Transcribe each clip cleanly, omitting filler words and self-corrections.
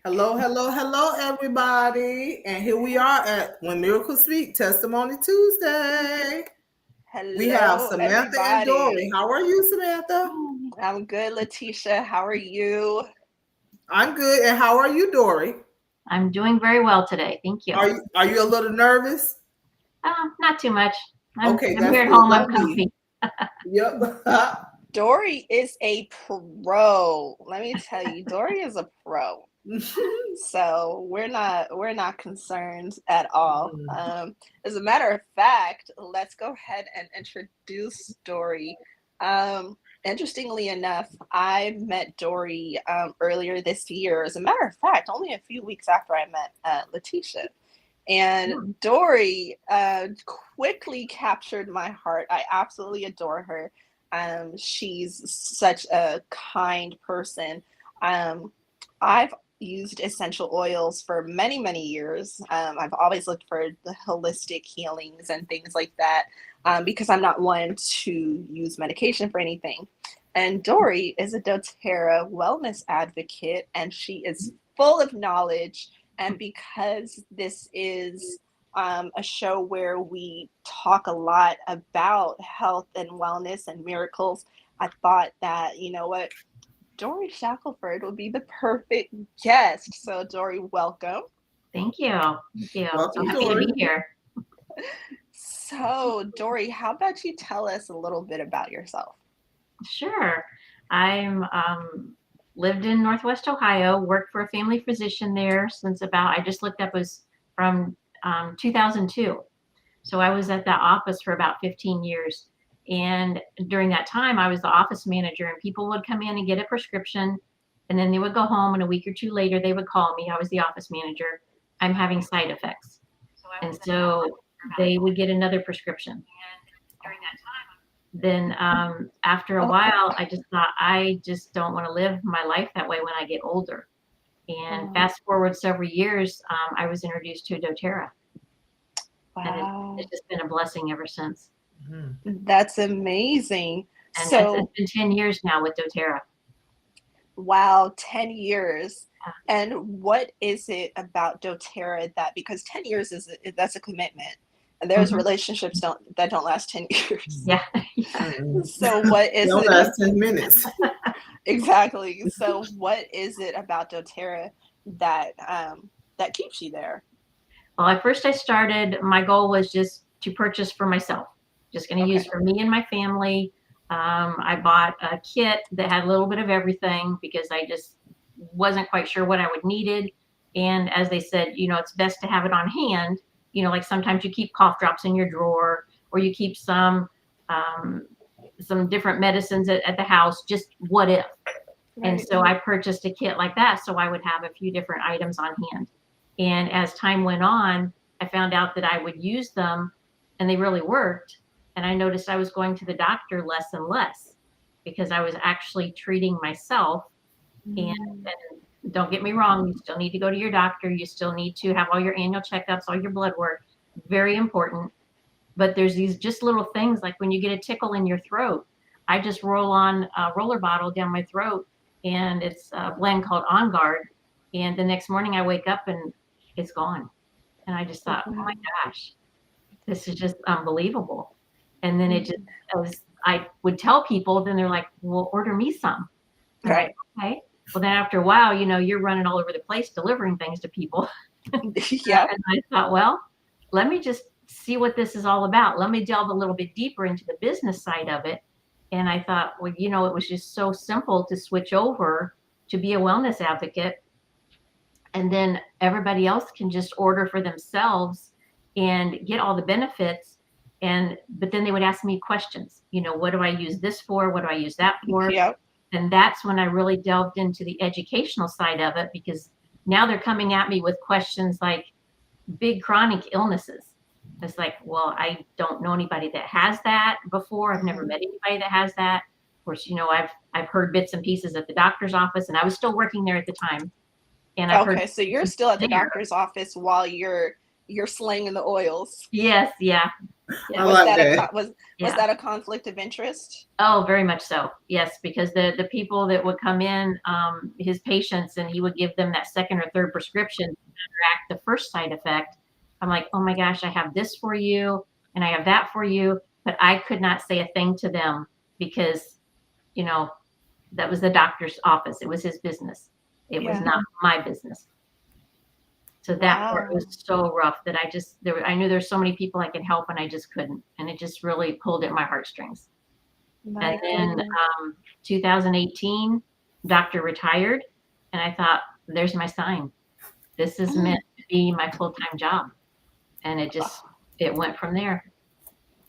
Hello, hello, hello, everybody. And here we are at When Miracles Speak Testimony Tuesday. We have Hello, Samantha and Dori. everybody. How are you, Samantha? I'm good, Latisha. How are you? I'm good. And how are you, Dori? I'm doing very well today. Thank you. Are you a little nervous? Not too much. Okay, I'm that's here at good. home. I'm Don't comfy. be. Yep. Dori is a pro. Let me tell you, Dori is a pro. So we're not concerned at all. As a matter of fact, let's go ahead and introduce Dori. Interestingly enough, I met Dori earlier this year. As a matter of fact, only a few weeks after I met Latisha. And Dori quickly captured my heart. I absolutely adore her. She's such a kind person. I've used essential oils for many, many years. I've always looked for the holistic healings and things like that because I'm not one to use medication for anything. And Dori is a doTERRA wellness advocate, and she is full of knowledge. And because this is a show where we talk a lot about health and wellness and miracles, I thought that, you know what, Dori Shackelford would be the perfect guest. So, Dori, welcome. Thank you. Thank you. Welcome, So happy Dori. to be here. So, Dori, how about you tell us a little bit about yourself? Sure. I'm lived in Northwest Ohio, worked for a family physician there since I just looked up, was from 2002. So I was at that office for about 15 years. And during that time, I was the office manager, and people would come in and get a prescription, and then they would go home, and a week or two later, they would call me. I was the office manager. I'm having side effects. And so they would get another prescription. Then after a while, I just thought, I just don't want to live my life that way when I get older. And fast forward several years, I was introduced to doTERRA. Wow. And it's just been a blessing ever since. That's amazing. And So, it's been 10 years now with doTERRA. wow, 10 years. And what is it about doTERRA because 10 years that's a commitment. And there's relationships that don't last 10 years. Yeah. So what is Don't it? last 10 minutes. Exactly. So what is it about doTERRA that that keeps you there? Well, at first I started, my goal was just to purchase for myself. Just going to use for me and my family. I bought a kit that had a little bit of everything because I just wasn't quite sure what I would needed. And as they said, it's best to have it on hand. Like sometimes you keep cough drops in your drawer, or you keep some different medicines at the house, just what if. Right. And so I purchased a kit like that so I would have a few different items on hand. And as time went on, I found out that I would use them and they really worked. And I noticed I was going to the doctor less and less because I was actually treating myself. And don't get me wrong, you still need to go to your doctor. You still need to have all your annual checkups, all your blood work. Very important. But there's these just little things like when you get a tickle in your throat, I just roll on a roller bottle down my throat, and it's a blend called On Guard. And the next morning I wake up and it's gone. And I just thought, oh my gosh, this is just unbelievable. And then I would tell people, then they're like, well, order me some. Right. Like, okay. Well, then after a while, you're running all over the place delivering things to people. Yeah. And I thought, well, let me just see what this is all about. Let me delve a little bit deeper into the business side of it. And I thought, well, it was just so simple to switch over to be a wellness advocate. And then everybody else can just order for themselves and get all the benefits. But then they would ask me questions. What do I use this for? What do I use that for? Yep. And that's when I really delved into the educational side of it, because now they're coming at me with questions like big chronic illnesses. It's like, well, I don't know anybody that has that before. I've never met anybody that has that. Of course, I've heard bits and pieces at the doctor's office, and I was still working there at the time. And so you're still at the doctor's office while you're you're slanging the oils. Yes, yeah. I Was like that that. was Yeah. that a conflict of interest? Oh, very much so. Yes, because the people that would come in, his patients, and he would give them that second or third prescription to counteract the first side effect. I'm like, oh my gosh, I have this for you and I have that for you, but I could not say a thing to them because, you know, that was the doctor's office. It was his business. It was Yeah. not my business. So that part Wow. was so rough that I knew there's so many people I could help and I just couldn't. And it just really pulled at my heartstrings. My And then goodness. 2018, doctor retired, and I thought, there's my sign. This is meant to be my full-time job. And it went from there.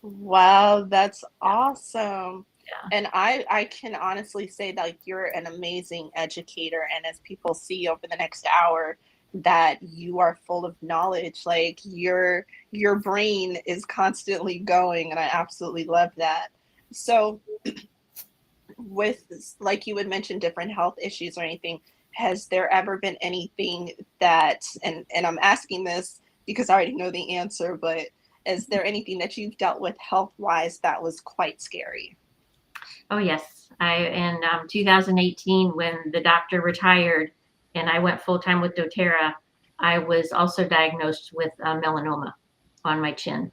Wow, that's awesome. Yeah. And I can honestly say that like, you're an amazing educator, and as people see over the next hour, that you are full of knowledge. Like your brain is constantly going, and I absolutely love that. So with like you would mention different health issues or anything, has there ever been anything that and I'm asking this because I already know the answer, but is there anything that you've dealt with health wise that was quite scary? Oh, yes. In 2018, when the doctor retired and I went full-time with doTERRA, I was also diagnosed with melanoma on my chin.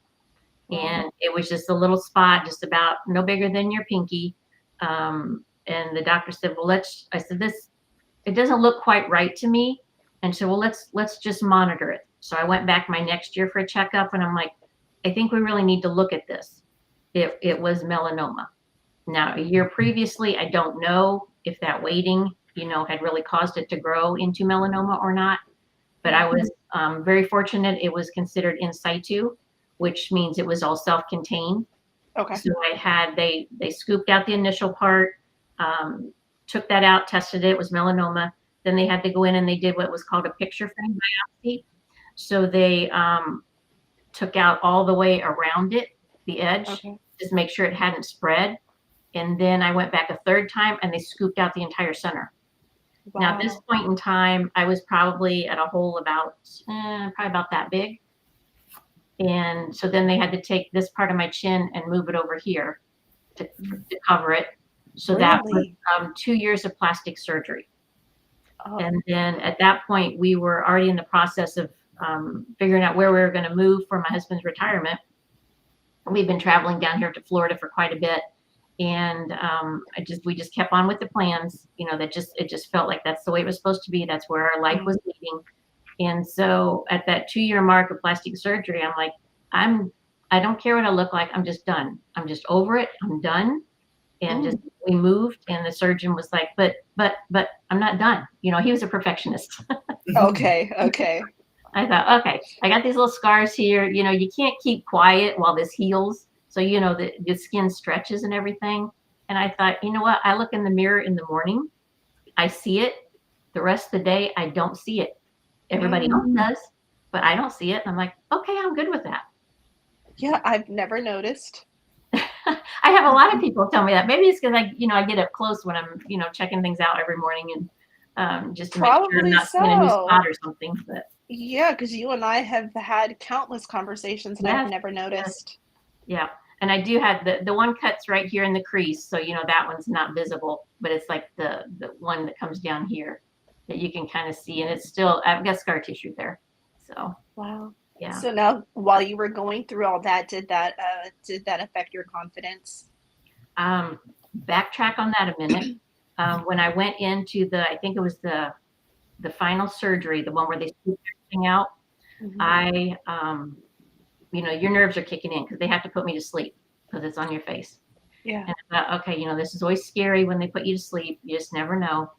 Wow. And it was just a little spot, just about no bigger than your pinky. And the doctor said, well, I said, it doesn't look quite right to me. And so, well, let's just monitor it. So I went back my next year for a checkup, and I'm like, I think we really need to look at this. It was melanoma. Now, a year previously, I don't know if that waiting, had really caused it to grow into melanoma or not. But I was very fortunate. It was considered in situ, which means it was all self-contained. Okay. So they scooped out the initial part, took that out, tested it, was melanoma. Then they had to go in and they did what was called a picture frame biopsy. So they took out all the way around it, the edge, Okay. just make sure it hadn't spread. And then I went back a third time and they scooped out the entire center. Now, at this Wow. point in time, I was probably at a hole about, probably about that big. And so then they had to take this part of my chin and move it over here to cover it. So that was Really? 2 years of plastic surgery. Oh, And then at that point, we were already in the process of figuring out where we were going to move for my husband's retirement. We've been traveling down here to Florida for quite a bit. And we just kept on with the plans, it just felt like that's the way it was supposed to be. That's where our life was leading. And so at that 2-year mark of plastic surgery, I'm like, I don't care what I look like. I'm just done. I'm just over it. I'm done. And we moved, and the surgeon was like, but I'm not done. He was a perfectionist. okay. Okay. I thought, okay, I got these little scars here. You can't keep quiet while this heals. So, the skin stretches and everything. And I thought, you know what? I look in the mirror in the morning, I see it. The rest of the day, I don't see it. Everybody else does, but I don't see it. And I'm like, okay, I'm good with that. Yeah, I've never noticed. I have a lot of people tell me that. Maybe it's because I get up close when I'm, checking things out every morning and just to make sure I'm Probably not seeing a new so. spot or something. But Yeah, because you and I have had countless conversations, and I've yes, never noticed. yeah. And I do have the one cuts right here in the crease. So, that one's not visible, but it's like the one that comes down here that you can kind of see. And it's still, I've got scar tissue there. So, Wow. yeah. So now, while you were going through all that, did that affect your confidence? Backtrack on that a minute. When I went into I think it was the final surgery, the one where they scooped everything out, I, your nerves are kicking in because they have to put me to sleep because it's on your face. Yeah. And I thought, okay, this is always scary when they put you to sleep. You just never know.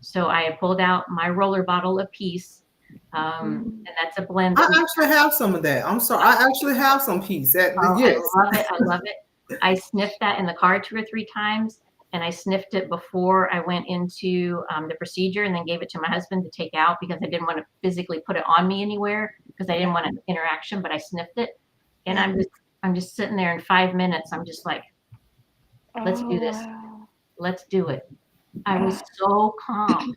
So I pulled out my roller bottle of peace. And that's a blend. I actually have some of that. I'm sorry. I actually have some peace. Yes. I love it. I love it. I sniffed that in the car 2 or 3 times. And I sniffed it before I went into the procedure, and then gave it to my husband to take out because I didn't want to physically put it on me anywhere because I didn't want an interaction, but I sniffed it. And I'm just sitting there in 5 minutes. I'm just like, let's do this. Wow. Let's do it. I was so calm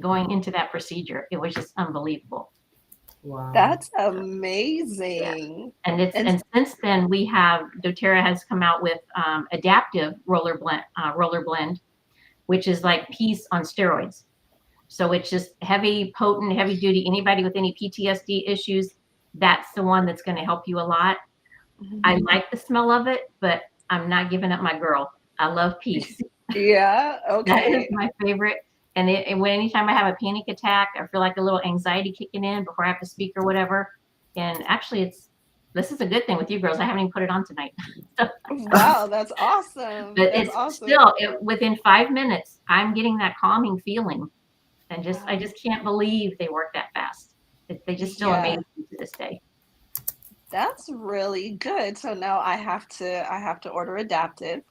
going into that procedure. It was just unbelievable. Wow. That's amazing. And And since then we have DoTerra has come out with adaptive roller blend, which is like peace on steroids. So it's just heavy, potent, heavy duty. Anybody with any PTSD issues, that's the one that's going to help you a lot. I Mhm. like the smell of it, but I'm not giving up my girl. I love peace. Yeah, That is okay. my favorite. And when anytime I have a panic attack, I feel like a little anxiety kicking in before I have to speak or whatever. And actually, this is a good thing with you girls. I haven't even put it on tonight. So, Wow, that's awesome. but That's it's awesome. still within 5 minutes, I'm getting that calming feeling, and I Wow. just can't believe they work that fast. They just still amaze Yeah, me to this day. that's really good. So now I have to order adaptive.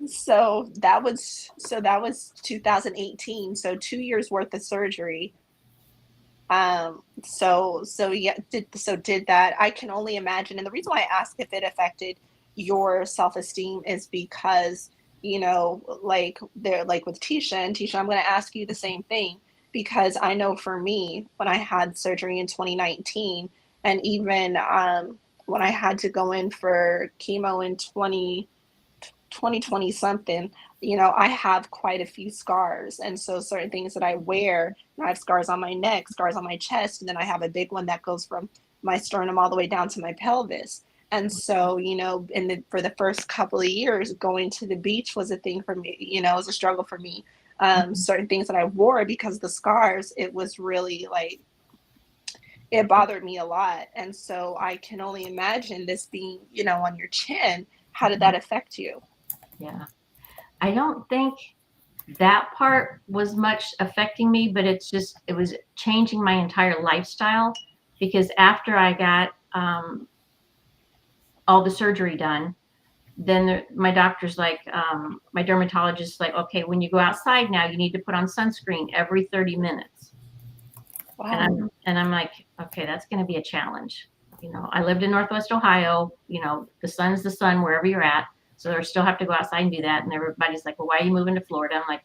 So that was 2018. So 2 years worth of surgery. So yeah, did that. I can only imagine. And the reason why I ask if it affected your self-esteem is because, like with Tisha, I'm gonna ask you the same thing because I know for me, when I had surgery in 2019, and even when I had to go in for chemo in 2020 something, I have quite a few scars. And so certain things that I wear, I have scars on my neck, scars on my chest, and then I have a big one that goes from my sternum all the way down to my pelvis. And so, for the first couple of years, going to the beach was a thing for me, it was a struggle for me. Certain things that I wore because the scars, it was really like, it bothered me a lot. And so I can only imagine this being, on your chin. How did that affect you? Yeah. I don't think that part was much affecting me, but it was changing my entire lifestyle because after I got all the surgery done, then my doctor's like, my dermatologist like, okay, when you go outside now, you need to put on sunscreen every 30 minutes. And Wow. I'm like, okay, that's going to be a challenge. I lived in Northwest Ohio. The sun's the sun wherever you're at, so I still have to go outside and do that. And everybody's like, well, why are you moving to Florida? I'm like,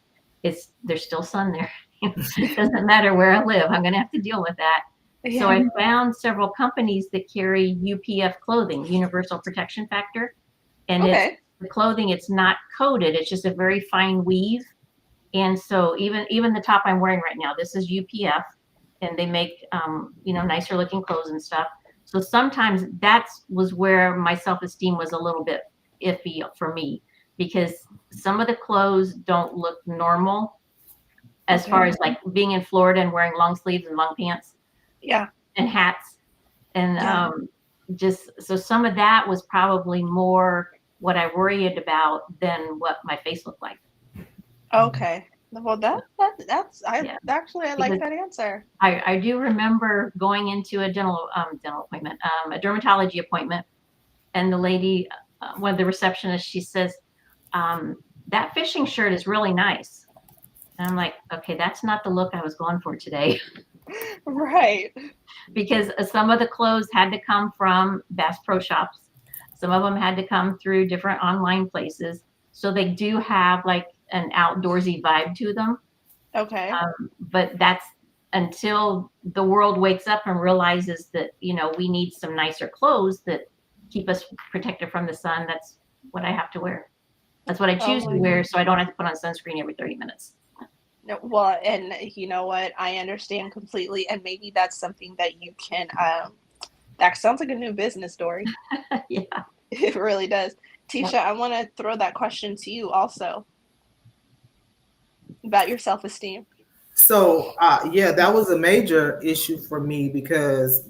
there's still sun there. It doesn't matter where I live. I'm going to have to deal with that. So Yeah. I found several companies that carry UPF clothing, Universal Protection Factor, and it's Okay. the clothing. It's not coated. It's just a very fine weave. And so even the top I'm wearing right now, this is UPF, and they make nicer looking clothes and stuff. So sometimes that was where my self esteem was a little bit iffy for me because some of the clothes don't look normal as far Okay. as like being in Florida and wearing long sleeves and long pants Yeah. and hats and Yeah. just so some of that was probably more what I worried about than what my face looked like. Okay. Well, that's I Yeah, actually I like because that answer. I do remember going into a dental appointment, a dermatology appointment, and the lady, one of the receptionists, she says, "That fishing shirt is really nice." And I'm like, "Okay, that's not the look I was going for today," Right. because some of the clothes had to come from Bass Pro Shops, some of them had to come through different online places, so they do have like an outdoorsy vibe to them. Okay. But that's until the world wakes up and realizes that we need some nicer clothes that keep us protected from the sun. That's what I have to wear. That's what I Oh choose to my wear, God. so I don't have to put on sunscreen every 30 minutes. No, well, and you know what? I understand completely, and maybe that's something that you can. That sounds like a new business, Dory. Yeah. It really does. Tisha, Yep. I want to throw that question to you also about your self-esteem. So, yeah, that was a major issue for me because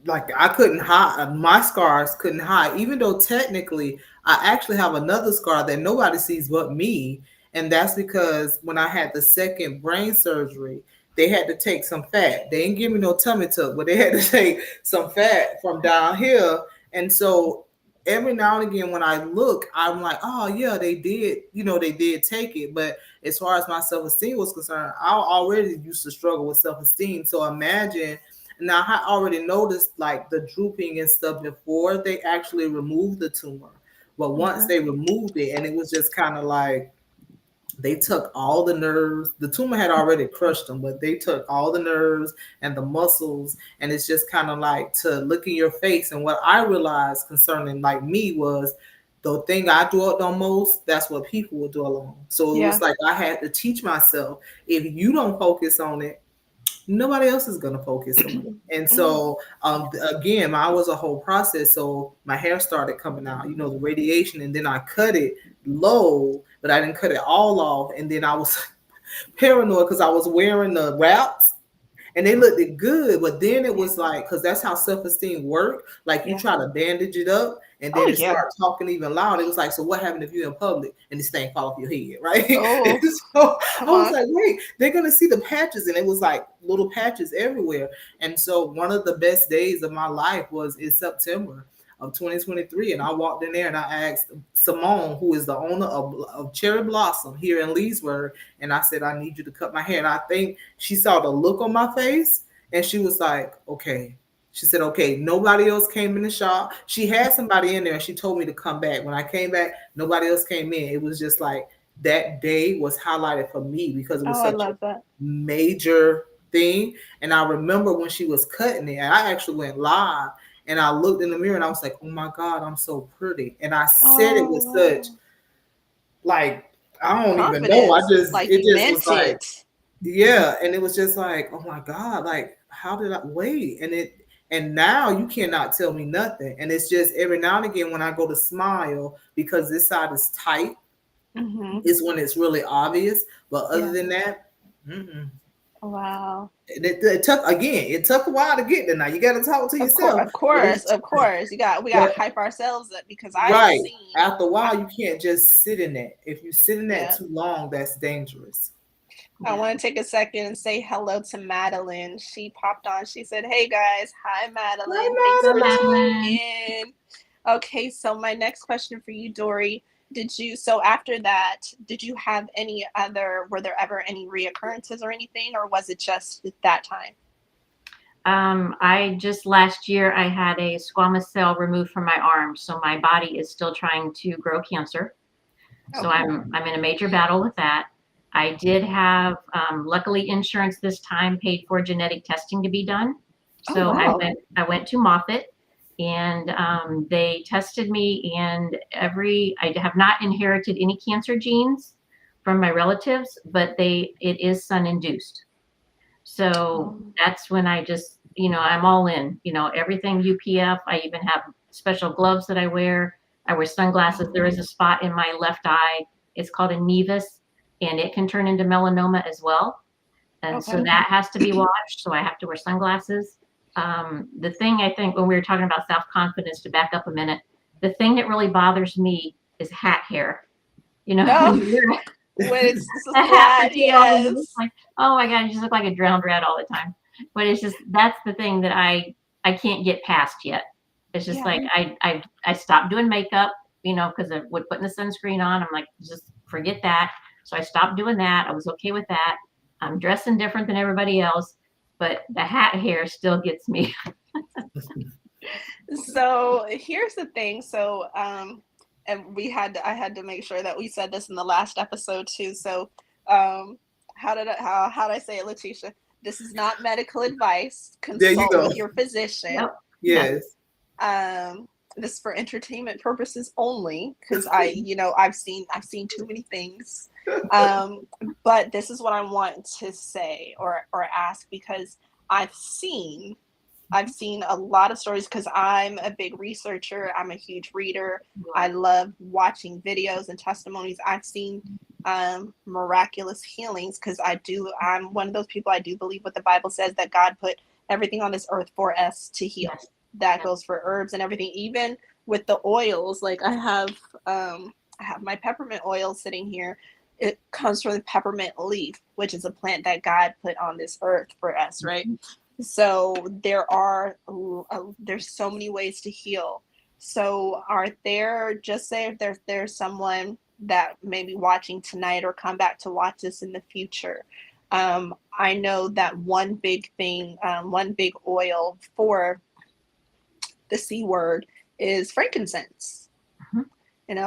like I couldn't hide my scars couldn't hide even though technically I actually have another scar that nobody sees but me, and that's because when I had the second brain surgery they had to take some fat. They didn't give me no tummy tuck, but they had to take some fat from down here. And so every now and again when I look I'm like, oh yeah, they did, they did take it. But as far as my self-esteem was concerned, I already used to struggle with self-esteem. So imagine. Now I already noticed like the drooping and stuff before they actually removed the tumor, but once Mhm. they removed it, and it was just kind of like They took all the nerves. The tumor had already crushed them, but they took all the nerves and the muscles. And it's just kind of like to look in your face. And what I realized concerning like me was the thing I dwelt on most, that's what people would dwell on. So it Yeah. was like I had to teach myself, if you don't focus on it, nobody else is going to focus on it. And so again, mine was a whole process. So my hair started coming out, the radiation, and then I cut it low, but I didn't cut it all off. And then I was paranoid because I was wearing the wraps and they looked it good, but then it was like, because that's how self-esteem work. Like you Yeah. try to bandage it up, and Oh then it yeah. start talking even louder. It was like, so what happened if you're in public and this thing fall off your head, right? Oh, So I come was on. like, wait, they're gonna see the patches, and it was like little patches everywhere. And so one of the best days of my life was in September of 2023, and I walked in there and I asked Simone, who is the owner of Cherry Blossom here in Leesburg, and I said, I need you to cut my hair. And I think she saw the look on my face and she was like, okay. She said, okay, nobody else came in the shop. She had somebody in there and she told me to come back. When I came back, nobody else came in. It was just like that day was highlighted for me because it was Oh, I such a love that. major thing. And I remember when she was cutting it, I actually went live and I looked in the mirror and I was like, oh my God, I'm so pretty. And I said it Oh with such, wow. like, I don't even know. Confidence. Like It you just was meant like, it. yeah. And it was just like, oh my God, like, how did I wait? And now you cannot tell me nothing. And it's just every now and again when I go to smile because this side is tight, Mm-hmm. is when it's really obvious. But other Yeah. than that, mm-mm. Wow. It took a while to get there. Now you got to talk to Of course, yourself, of but course, of course. We got to but hype ourselves up because I've right seen. after a I, while, you can't just sit in that. If you sit in that yeah. too long, that's dangerous. I Yeah. want to take a second and say hello to Madeline. She popped on. She said, "Hey guys, hi Madeline. Thanks Hi, Hi, for tuning Madeline. in." Okay, so my next question for you, Dori. So after that, did you have were there ever any reoccurrences or anything, or was it just that time? I just last year I had a squamous cell removed from my arm, so my body is still trying to grow cancer. So Okay. I'm in a major battle with that. I did have luckily insurance this time paid for genetic testing to be done. Oh, So wow. I went to Moffitt and they tested me and I have not inherited any cancer genes from my relatives, but it is sun induced. So Um, that's when I just, I'm all in, everything UPF. I even have special gloves that I wear. I wear sunglasses. There is a spot in my left eye. It's called a nevus, and it can turn into melanoma as well. And so okay. that has to be watched. So I have to wear sunglasses. The thing I think when we were talking about self confidence, to back up a minute, the thing that really bothers me is hat hair. No, When you're when it's just a a hat for flat, too long, and it's yes. like, oh my god, you just look like a drowned rat all the time. But it's just that's the thing that I can't get past yet. It's just Yeah. like I stopped doing makeup, because I would putting the sunscreen on. I'm like, just forget that. So I stopped doing that. I was okay with that. I'm dressing different than everybody else, but the hat hair still gets me. So here's the thing. And I had to make sure that we said this in the last episode too. So, um, how did I say it, Latisha? This is not medical advice. There you Consult go. with your physician. Yep. Yeah. Yes. This is for entertainment purposes only because I've seen too many things. Um, but this is what I want to say or ask because I've seen I've seen a lot of stories because I'm a big researcher. I'm a huge reader. I love watching videos and testimonies. I've seen miraculous healings because I'm one of those people. I do believe what the Bible says that God put everything on this earth for us to heal. Yes. That Yes. goes for herbs and everything, even with the oils. Like I have my peppermint oil sitting here. It comes from the peppermint leaf, which is a plant that God put on this earth for us, right? So there's so many ways to heal. So are there just say if there's someone that may be watching tonight or come back to watch this in the future. I know that one big thing, one big oil for the C word is frankincense. Mhm.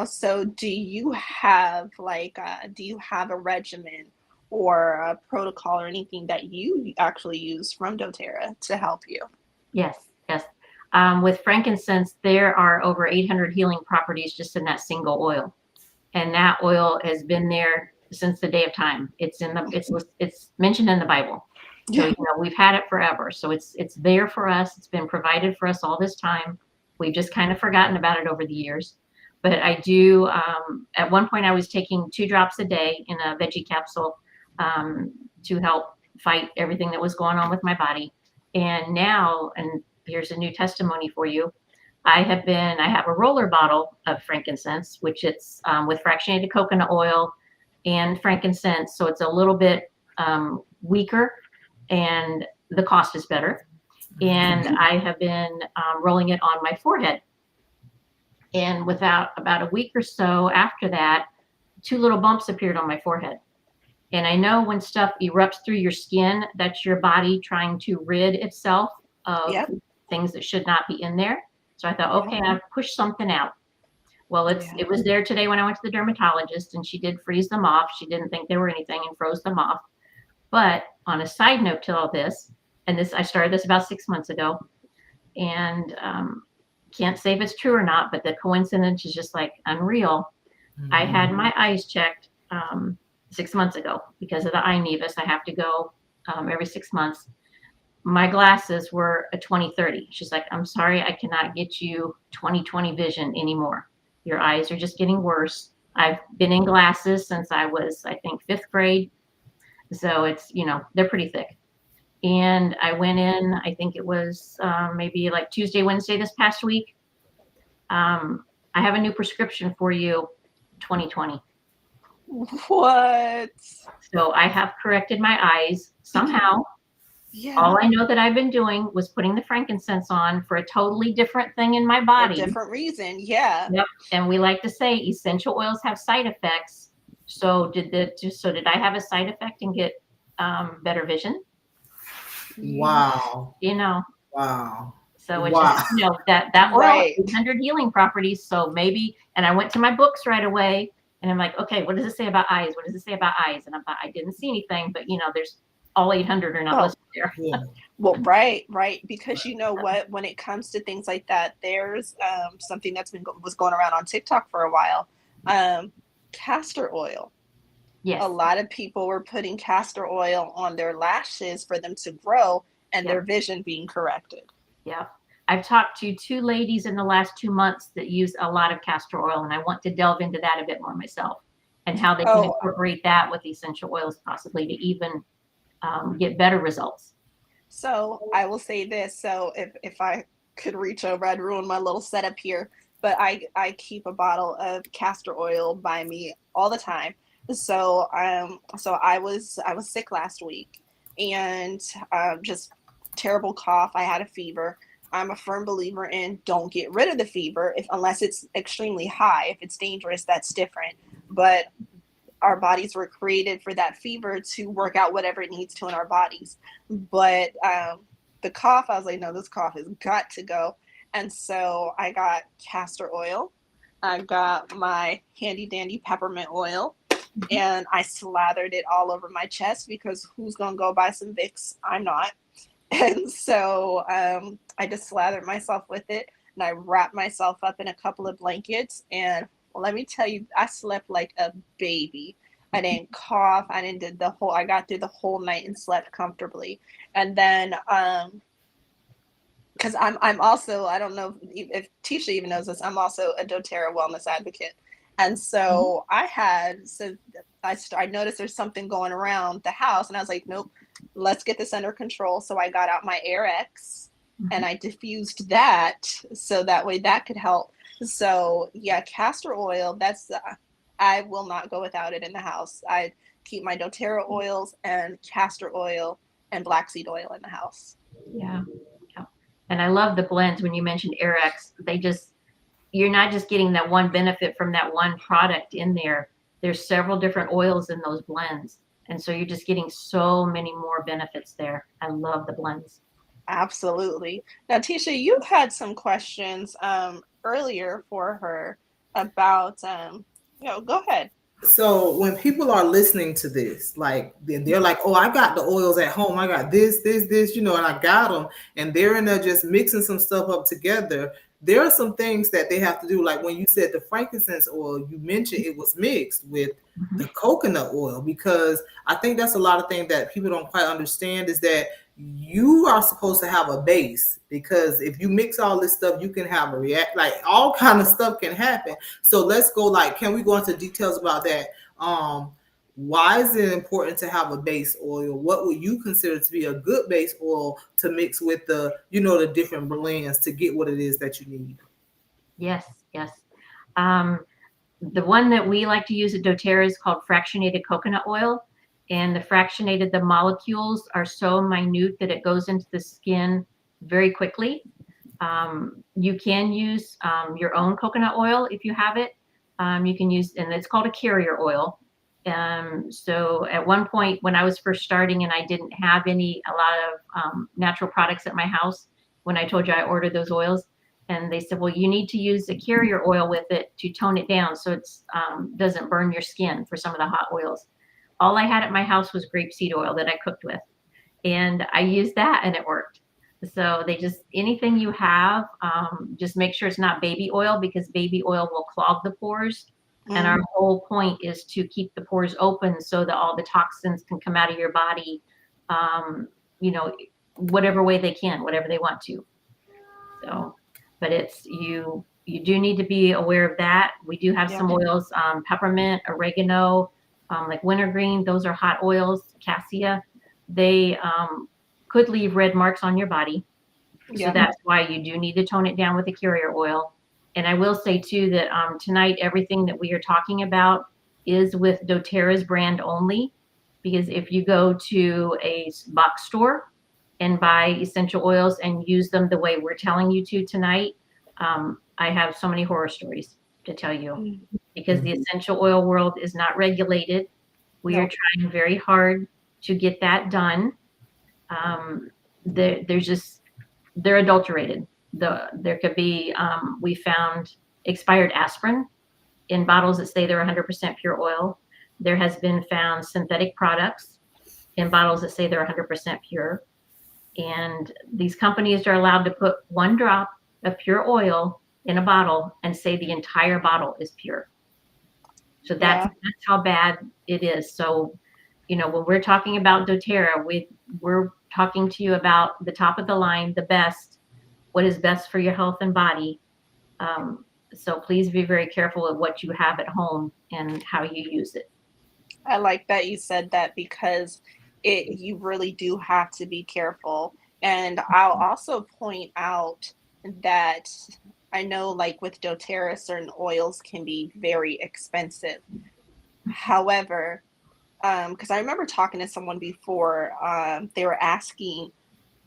So do you have a regimen or a protocol or anything that you actually use from doTERRA to help you? Yes, yes. With frankincense, there are over 800 healing properties just in that single oil, and that oil has been there since the day of time. It's mentioned in the Bible, so Yeah. we've had it forever. So it's there for us. It's been provided for us all this time. We've just kind of forgotten about it over the years. But I do. At one point, I was taking 2 drops a day in a veggie capsule um, to help fight everything that was going on with my body. And now, and here's a new testimony for you. I have a roller bottle of frankincense, which it's with fractionated coconut oil and frankincense. So it's a little bit weaker and the cost is better. And I have been rolling it on my forehead. And without about a week or so after that, 2 little bumps appeared on my forehead. And I know when stuff erupts through your skin, that's your body trying to rid itself of Yep. things that should not be in there. So I thought, okay, I've pushed something out. Well, Yeah. it was there today when I went to the dermatologist, and she did freeze them off. She didn't think there were anything and froze them off. But on a side note to all this, and this I started this about 6 months ago, and can't say if it's true or not, but the coincidence is just like unreal. I had my eyes checked 6 months ago because of the eye nevus. I have to go every 6 months. My glasses were a 20/30. She's like, I'm sorry, I cannot get you 20/20 vision anymore. Your eyes are just getting worse. I've been in glasses since I was, I think, 5th grade. So it's, they're pretty thick. And I went in, I think it was maybe like Tuesday, Wednesday this past week. I have a new prescription for you, 20/20. What? So I have corrected my eyes somehow. Yeah. All I know that I've been doing was putting the frankincense on for a totally different thing in my body. For a different reason. Yeah. Yep. And we like to say essential oils have side effects. So did I have a side effect and get better vision? Wow. Wow. So it's Wow. just, that oil Right. 800 healing properties. So maybe, and I went to my books right away and I'm like, okay, what does it say about eyes? What does it say about eyes? And I didn't see anything, but there's all 800 are not listed there. Yeah. Well, right. Because you know what, when it comes to things like that, there's something that's was going around on TikTok for a while. Castor oil. Yes. A lot of people were putting castor oil on their lashes for them to grow and their vision being corrected. Yeah. I've talked to 2 ladies in the last 2 months that use a lot of castor oil, and I want to delve into that a bit more myself and how they can incorporate that with essential oils possibly to even get better results. So I will say this. So if I could reach over, I'd ruin my little setup here. But I keep a bottle of castor oil by me all the time. So I was sick last week and just terrible cough. I had a fever. I'm a firm believer in don't get rid of the fever unless it's extremely high. If it's dangerous, that's different. But our bodies were created for that fever to work out whatever it needs to in our bodies. But the cough, I was like, no, this cough has got to go. And so I got castor oil. I got my handy dandy peppermint oil. And I slathered it all over my chest because who's going to go buy some Vicks? I'm not. And so I just slathered myself with it and I wrapped myself up in a couple of blankets. And let me tell you, I slept like a baby. I didn't cough. I got through the whole night and slept comfortably. And then, because I'm also, I don't know if Tisha even knows this, I'm also a doTERRA wellness advocate. And so I noticed there's something going around the house and I was like, nope, let's get this under control. So I got out my AirX and I diffused that so that way that could help. So yeah, castor oil, I will not go without it in the house. I keep my doTERRA oils and castor oil and black seed oil in the house. Yeah. And I love the blends. When you mentioned AirX, you're not just getting that one benefit from that one product in there. There's several different oils in those blends. And so you're just getting so many more benefits there. I love the blends. Absolutely. Now, Tisha, you had some questions earlier for her about go ahead. So when people are listening to this, like they're like, "Oh, I got the oils at home. I got this, and I got them," and they're in there just mixing some stuff up together. There are some things that they have to do, like when you said the frankincense oil, you mentioned it was mixed with Mhm. the coconut oil, because I think that's a lot of things that people don't quite understand is that you are supposed to have a base, because if you mix all this stuff, you can have a react, like all kind of stuff can happen. So let's go, like, can we go into details about that? Why is it important to have a base oil? What would you consider to be a good base oil to mix with the different blends to get what it is that you need? Yes, yes. Um, the one that we like to use at doTERRA is called fractionated coconut oil. And the molecules are so minute that it goes into the skin very quickly. You can use your own coconut oil if you have it. You can use, and it's called a carrier oil. So at one point when I was first starting and I didn't have a lot of natural products at my house, when I told you I ordered those oils, and they said, well, you need to use a carrier oil with it to tone it down so it doesn't burn your skin for some of the hot oils. All I had at my house was grapeseed oil that I cooked with, and I used that and it worked. So anything you have, just make sure it's not baby oil, because baby oil will clog the pores. And our Mm, whole point is to keep the pores open so that all the toxins can come out of your body, um, you know, whatever way they can, whatever they want to. So, but you do need to be aware of that. We do have yeah, some oils, peppermint, oregano, like wintergreen. Those are hot oils. Cassia, they could leave red marks on your body. So yeah, that's why you do need to tone it down with a carrier oil. And I will say too that tonight everything that we are talking about is with doTERRA's brand only, because if you go to a box store and buy essential oils and use them the way we're telling you to tonight, I have so many horror stories to tell you, mm, because the essential oil world is not regulated. We are no, trying very hard to get that done. Um, there's just they're adulterated. There could be we found expired aspirin in bottles that say they're 100% pure oil. There has been found synthetic products in bottles that say they're 100% pure. And these companies are allowed to put one drop of pure oil in a bottle and say the entire bottle is pure. So yeah. that's how bad it is. So, when we're talking about doTERRA, we're talking to you about the top of the line, the best, what is best for your health and body. Um, so please be very careful of what you have at home and how you use it. I like that you said that, because you really do have to be careful. And I'll also point out that I know, like with doTERRA, certain oils can be very expensive. However, because I remember talking to someone before, they were asking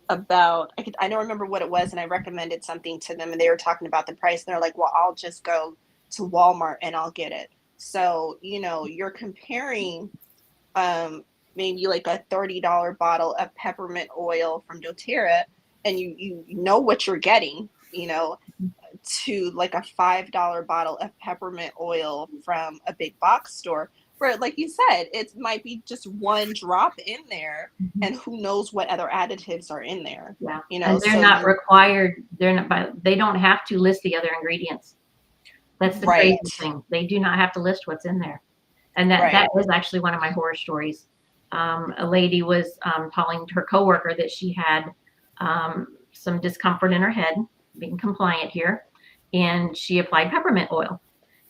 about, I don't remember what it was, and I recommended something to them, and they were talking about the price, and they're like, well, I'll just go to Walmart and I'll get it. So, you're comparing maybe like a $30 bottle of peppermint oil from doTERRA, and you know what you're getting, to like a $5 bottle of peppermint oil from a big box store, where, like you said, it might be just one drop in there, Mhm. and who knows what other additives are in there, Yeah, and they're so not you required. They don't have to list the other ingredients. That's the crazy right, thing. They do not have to list what's in there. And that right. was actually one of my horror stories. A lady was telling her coworker that she had some discomfort in her head, being compliant here, and she applied peppermint oil.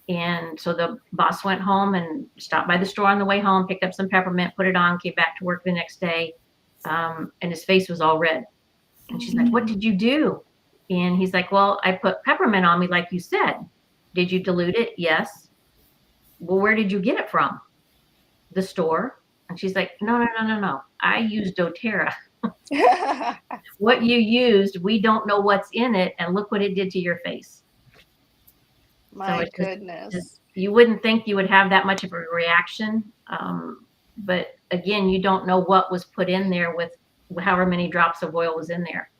And so the boss went home and stopped by the store on the way home, picked up some peppermint, put it on, came back to work the next day, and his face was all red. And she's like, "What did you do?" And he's like, "Well, I put peppermint on me, like you said. Did you dilute it?" "Yes." "Well, where did you get it from?" "The store." And she's like, "No, no, no, no, no. I used doTERRA. What you used, we don't know what's in it, and look what it did to your face." So My it's just goodness. you wouldn't think you would have that much of a reaction. But again, you don't know what was put in there with however many drops of oil was in there.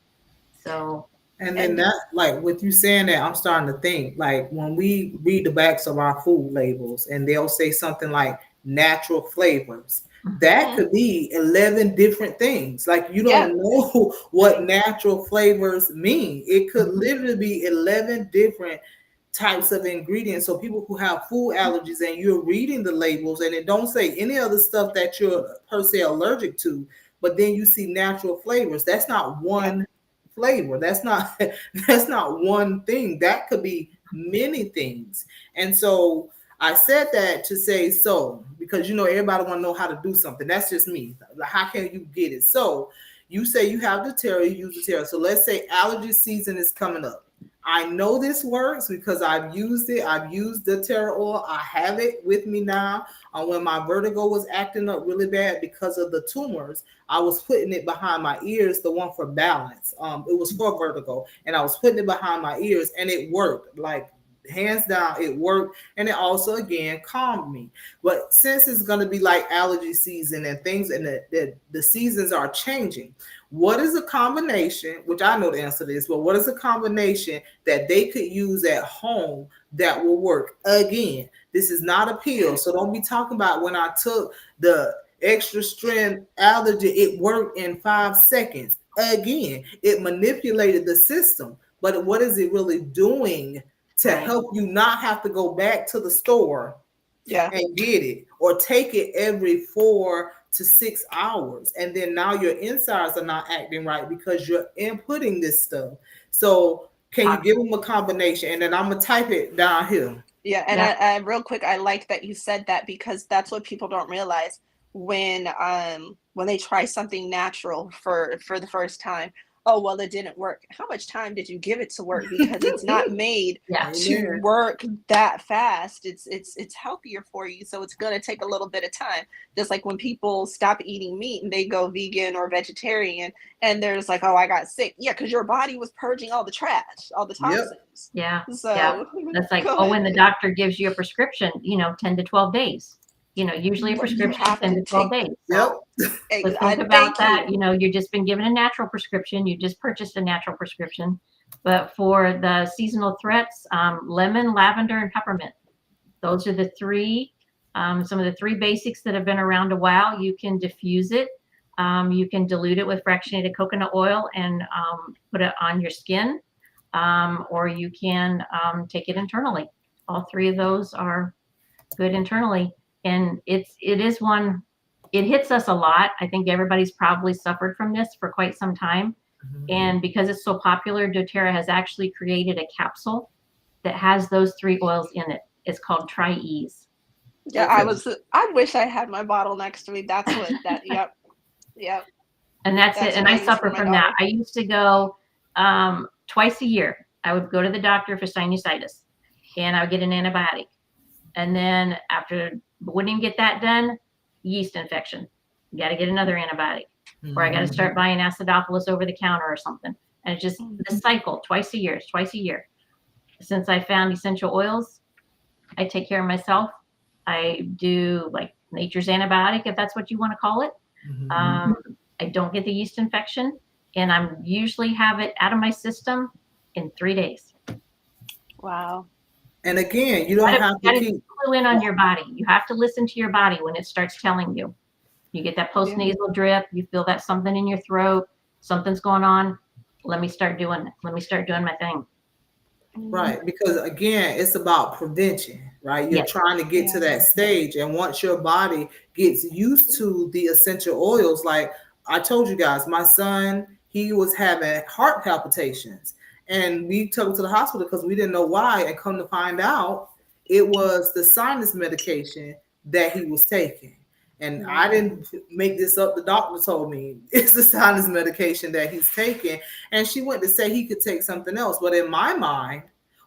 So And then And that, like with you saying that, I'm starting to think like when we read the backs of our food labels and they'll say something like natural flavors, that mhm, could be 11 different things. Like you yeah, don't know what natural flavors mean. It could literally be 11 different types of ingredients. So people who have food allergies and you're reading the labels and it don't say any other stuff that you're per se allergic to, but then you see natural flavors. That's not yeah, one flavor. That's not that's not one thing. That could be many things. And so I said that to say so because everybody want to know how to do something. That's just me. Like, how can you get it? So you say you have the terror, you use the terror. So let's say allergy season is coming up. I know this works because I've used it. I've used the terror oil. I have it with me now. When my vertigo was acting up really bad because of the tumors, I was putting it behind my ears, the one for balance. It was for vertigo, and I was putting it behind my ears, and it worked. Like hands down, it worked, and it also again calmed me. But since it's going to be like allergy season and things, and the seasons are changing, what is a combination? Which I know the answer to this, but what is a combination that they could use at home that will work? Again, this is not a pill, so don't be talking about when I took the extra strength allergy, it worked in 5 seconds. Again, it manipulated the system, but what is it really doing to right, help you not have to go back to the store yeah, and get it or take it every 4 to 6 hours? And then now your insides are not acting right because you're inputting this stuff. So can you give Toxic. them a combination? And then I'm gonna type it down here. yeah. And Yeah. I real quick, I like that you said that because that's what people don't realize when they try something natural for the first time. Oh, well, it didn't work. How much time did you give it to work? Because it's not made Yeah. to Amen. work that fast. It's healthier for you, so it's gonna take a little bit of time. Just like when people stop eating meat and they go vegan or vegetarian, and there's like, oh, I got sick. Yeah, because your body was purging all the trash, all the Yep. toxins. Yeah. Yeah. So That's like, go oh, when the ahead. doctor gives you a prescription, 10 to 12 days. Usually a But you prescription is have 10 to to 12 take days. Yep. So think I about thank that. you. You've just been given a natural prescription. You just purchased a natural prescription. But for the seasonal threats, lemon, lavender, and peppermint. Those are the three, some of the three basics that have been around a while. You can diffuse it. You can dilute it with fractionated coconut oil and put it on your skin, or you can take it internally. All three of those are good internally, and it is one. It hits us a lot. I think everybody's probably suffered from this for quite some time, and because it's so popular, DoTerra has actually created a capsule that has those three oils in it. It's called Try Ease. Yeah, Okay. I wish I had my bottle next to me. That's what that yep, yep. And that's it. That's And what I I use for suffer my from that. daughter. I used to go twice a year. I would go to the doctor for sinusitis, and I would get an antibiotic. And then after, wouldn't even get that done, yeast infection. You got to get another antibiotic, or I got to Mhm. start buying acidophilus over the counter or something. And it's just the Mhm. cycle, twice a year, twice a year. Since I found essential oils, I take care of myself. I do like nature's antibiotic, if that's what you want to call it. Mhm. Um, I don't get the yeast infection, and I'm usually have it out of my system in 3 days. Wow. And again, you don't You have to gotta keep. clue in on your body. You have to listen to your body when it starts telling you. You get that post Yeah. nasal drip. You feel that something in your throat. Something's going on. Let me start doing. Let me start doing my thing. Mhm. Right, because again, it's about prevention, right? You're Yes. trying to get to Yeah. that stage, and once your body gets used to the essential oils, like I told you guys, my son, he was having heart palpitations, and we took him to the hospital because we didn't know why, and come to find out, it was the sinus medication that he was taking. And I Right. didn't make this up. The doctor told me it's the sinus medication that he's taking. And she went to say he could take something else. But in my mind,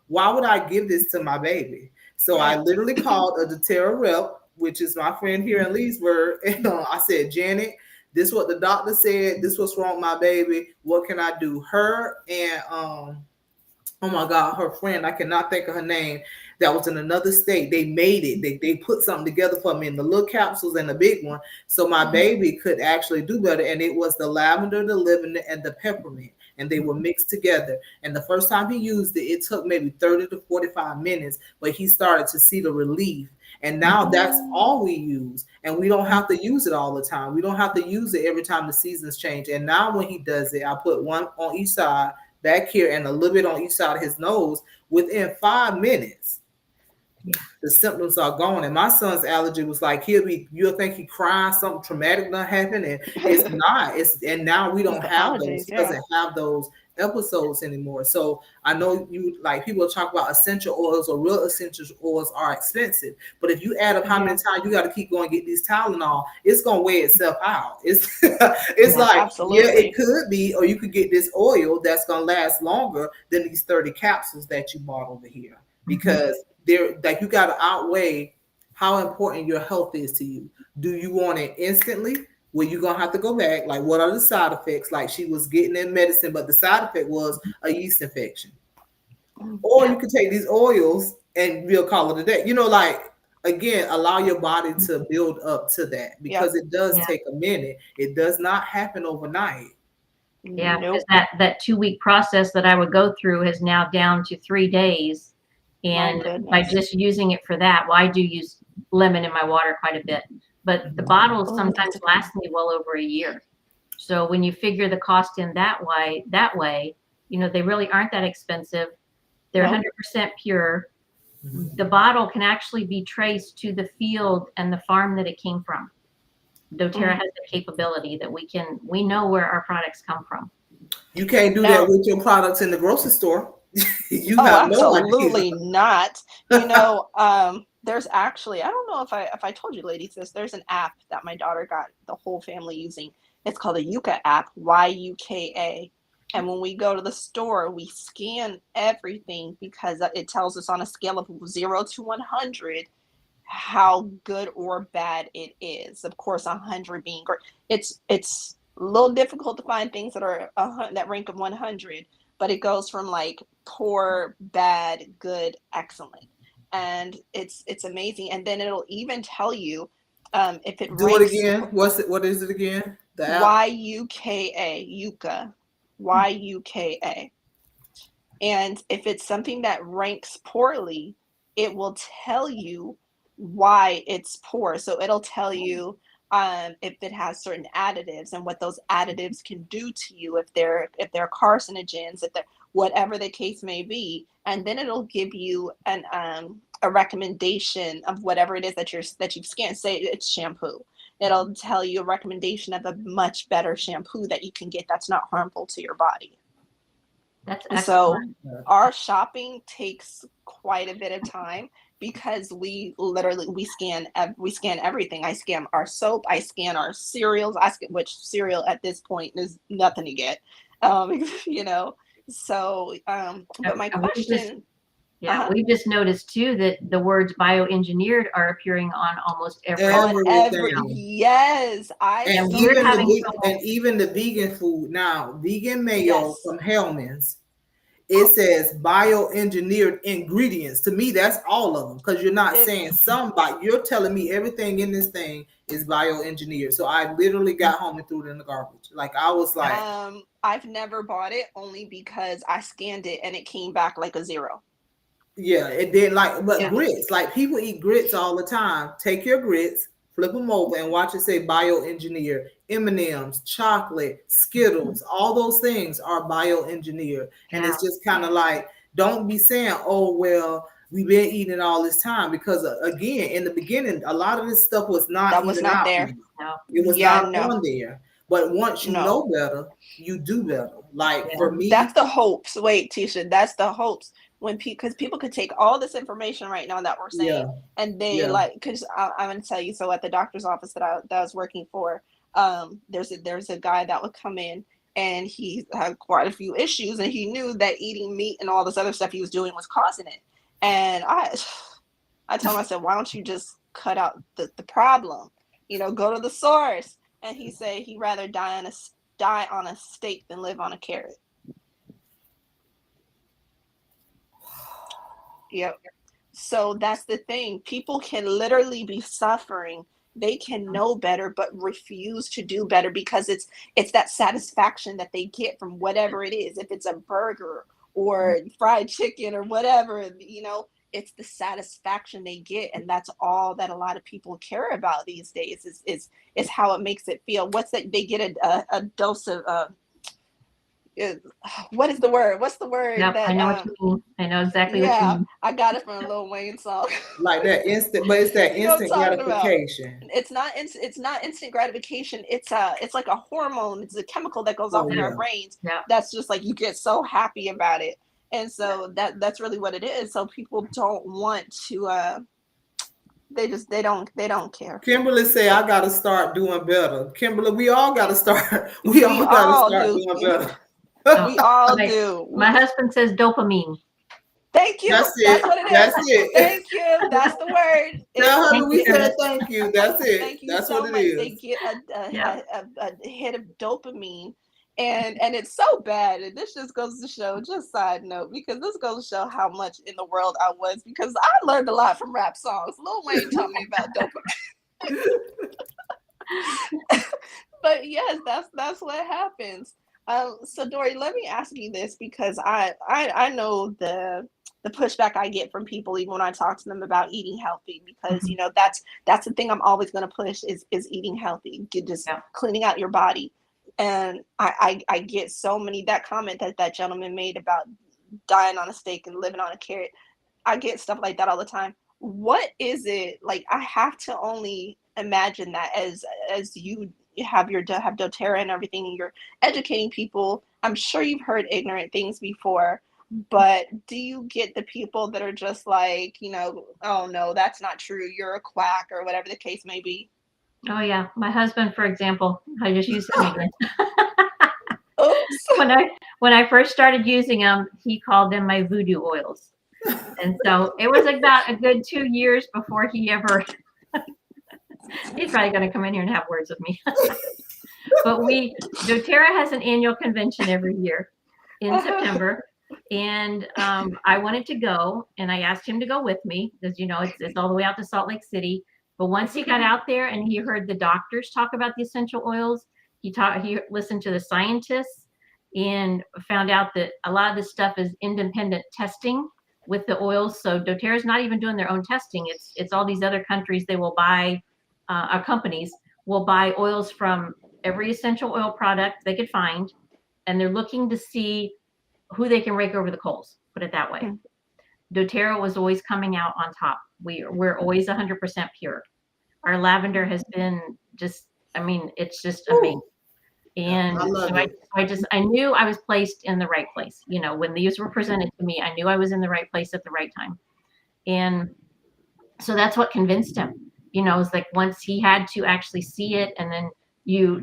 why would I give this to my baby? So I Right. literally called a doTERRA rep, which is my friend here in Leesburg, and I said, Janet, this is what the doctor said. This what's wrong with my baby. What can I do? Her and oh my God, her friend, I cannot think of her name. that was in another state. They made it. They put something together for me in the little capsules and the big one, so my baby could actually do better. And it was the lavender, the lavender, and the peppermint, and they were mixed together. And the first time he used it, it took maybe 30 to 45 minutes, but he started to see the relief. And now that's all we use. And we don't have to use it all the time. We don't have to use it every time the seasons change. And now when he does it, I put one on each side back here and a little bit on each side of his nose. Within 5 minutes, the symptoms are gone. And my son's allergy was like, you'll think he crying, something traumatic done happened, and it's not. And now we don't have those. He doesn't have those episodes anymore. So I know you, like, people talk about essential oils, or real essential oils are expensive, but if you add up how many times you got to keep going to get these Tylenol, it's gonna weigh itself out. It's like, absolutely. Yeah, it could be, or you could get this oil that's gonna last longer than these 30 capsules that you bought over here, because they're like, you got to outweigh how important your health is to you. Do you want it instantly? Well, you're gonna have to go back. Like, what are the side effects? Like, she was getting in medicine, but the side effect was a yeast infection. Or you can take these oils and we'll call it a day. You know, like, again, allow your body to build up to that, because it does take a minute. It does not happen overnight. Yeah, because that 2-week process that I would go through is now down to 3 days. And by just using it for that, well, I do use lemon in my water quite a bit, but the bottles sometimes last me well over a year. So when you figure the cost in that way, you know, they really aren't that expensive. They're 100% pure. The bottle can actually be traced to the field and the farm that it came from. doTERRA has the capability that we know where our products come from. You can't do that with your products in the grocery store. You have absolutely not. You know, there's actually, I don't know if I told you ladies this, there's an app that my daughter got the whole family using. It's called the Yuka app, Yuka. And when we go to the store, we scan everything, because it tells us on a scale of 0 to 100 how good or bad it is. Of course, 100 being great. It's a little difficult to find things that are that rank of 100, but it goes from like poor, bad, good, excellent, and it's amazing. And then it'll even tell you if it do ranks, it again. What is it again? The app? Yuka. And if it's something that ranks poorly, it will tell you why it's poor. So it'll tell you if it has certain additives and what those additives can do to you, if they're carcinogens, if they're whatever the case may be, and then it'll give you a recommendation of whatever it is that you've scanned. Say it's shampoo. It'll tell you a recommendation of a much better shampoo that you can get that's not harmful to your body. That's excellent. So our shopping takes quite a bit of time, because we scan everything. I scan our soap, I scan our cereals, which cereal at this point is nothing to get, you know. So but my question, we just noticed too that the words bioengineered are appearing on almost every yes, and even the vegan food now, vegan mayo from Hellman's. It says bioengineered ingredients. To me, that's all of them, because you're not saying you're telling me everything in this thing is bioengineered. So I literally got home and threw it in the garbage. Like, I was like, I've never bought it, only because I scanned it and it came back like a 0. Yeah, it did. But grits, like, people eat grits all the time. Take your grits, flip them over, and watch it say bioengineered. M&Ms, chocolate, Skittles, all those things are bioengineered. And it's just kind of like, don't be saying, oh, well, we've been eating it all this time, because again, in the beginning, a lot of this stuff was not there. No. It was not on there. But once you know better, you do better. Like, for me, that's the hopes. Wait, Tisha, that's the hopes. Because people could take all this information right now that we're saying, and they because I'm going to tell you. So at the doctor's office that I was working for, there's a guy that would come in, and he had quite a few issues, and he knew that eating meat and all this other stuff he was doing was causing it. And I told him, I said, why don't you just cut out the problem? You know, go to the source. And he said he'd rather die on a steak than live on a carrot. Yep. So that's the thing. People can literally be suffering. They can know better but refuse to do better because it's that satisfaction that they get from whatever it is. If it's a burger or fried chicken or whatever, it's the satisfaction they get, and that's all that a lot of people care about these days is how it makes it feel. What's that? They get a dose of what is the word? What's the word Yep, that I know what you mean. I know exactly what you yeah, mean. I got it from a Lil Wayne song. Like that instant, but it's that You know what I'm instant talking about? gratification. It's not instant gratification. It's like a hormone. It's a chemical that goes off Oh in our yeah. brains. Yeah. That's just like you get so happy about it, and so that's really what it is. So people don't want to. They don't care. Kimberly say I gotta start doing better. Kimberly, we all gotta start. We We all gotta all start do. doing better. Oh, We all my, do. my husband says dopamine. Thank you. That's That's it. what it is. That's it. Thank you. That's the word. Tell her Thank that you, we said Curtis. thank you. That's it. Thank you That's what so it much. They is. get Yeah. a hit of dopamine, and it's so bad. And this just goes to show, just side note, because this goes to show how much in the world I was, because I learned a lot from rap songs. Lil Wayne taught me about dopamine. But yes, that's what happens. So Dori, let me ask you this, because I know the pushback I get from people even when I talk to them about eating healthy, because Mhm. that's the thing I'm always going to push is eating healthy, just Yeah. cleaning out your body. And I get so many, that comment that gentleman made about dying on a steak and living on a carrot. I get stuff like that all the time. What is it like? I have to only imagine that as you have doTERRA and everything, and you're educating people. I'm sure you've heard ignorant things before, but do you get the people that are just like, oh no, that's not true, you're a quack, or whatever the case may be? Oh yeah, my husband, for example, I just use him again. Oops. when I first started using them, he called them my voodoo oils, and so it was about a good 2 years before he ever. He's probably going to come in here and have words with me. But doTERRA has an annual convention every year in September, and I wanted to go, and I asked him to go with me because it's all the way out to Salt Lake City. But once he got out there and he heard the doctors talk about the essential oils, he listened to the scientists and found out that a lot of this stuff is independent testing with the oils. So doTERRA is not even doing their own testing. It's all these other countries. They will buy, our companies will buy oils from every essential oil product they could find, and they're looking to see who they can rake over the coals, put it that way. doTERRA was always coming out on top. We're always 100% pure. Our lavender has been just, it's just amazing. And I love it. I knew I was placed in the right place. When these were presented to me, I knew I was in the right place at the right time. And so that's what convinced him. It's like once he had to actually see it, and then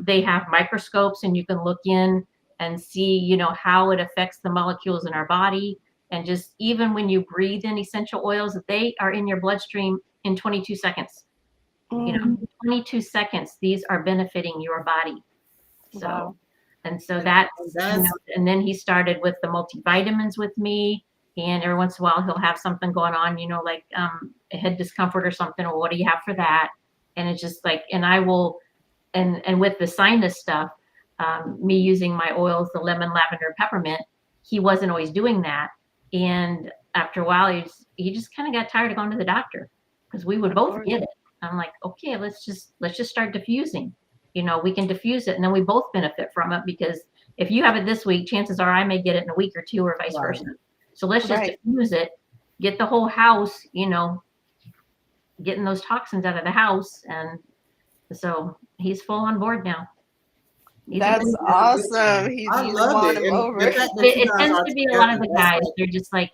they have microscopes and you can look in and see, how it affects the molecules in our body. And just even when you breathe in essential oils, they are in your bloodstream in 22 seconds. 22 seconds, these are benefiting your body. So, Wow. and so and then he started with the multivitamins with me. And every once in a while he'll have something going on, like a head discomfort or something, or what do you have for that? And it's just like, and I will, and with the sinus stuff, me using my oils, the lemon, lavender, peppermint, he wasn't always doing that. And after a while, he just kind of got tired of going to the doctor, because we would both get it. I'm like, okay, let's just start diffusing. We can diffuse it, and then we both benefit from it, because if you have it this week, chances are I may get it in a week or two, or vice versa. So let's just diffuse it, get the whole house, getting those toxins out of the house. And so he's full on board now. That's awesome. He's I love won it. him And over. the fact that you It guys tends are to be a lot of together, the guys. They're just like,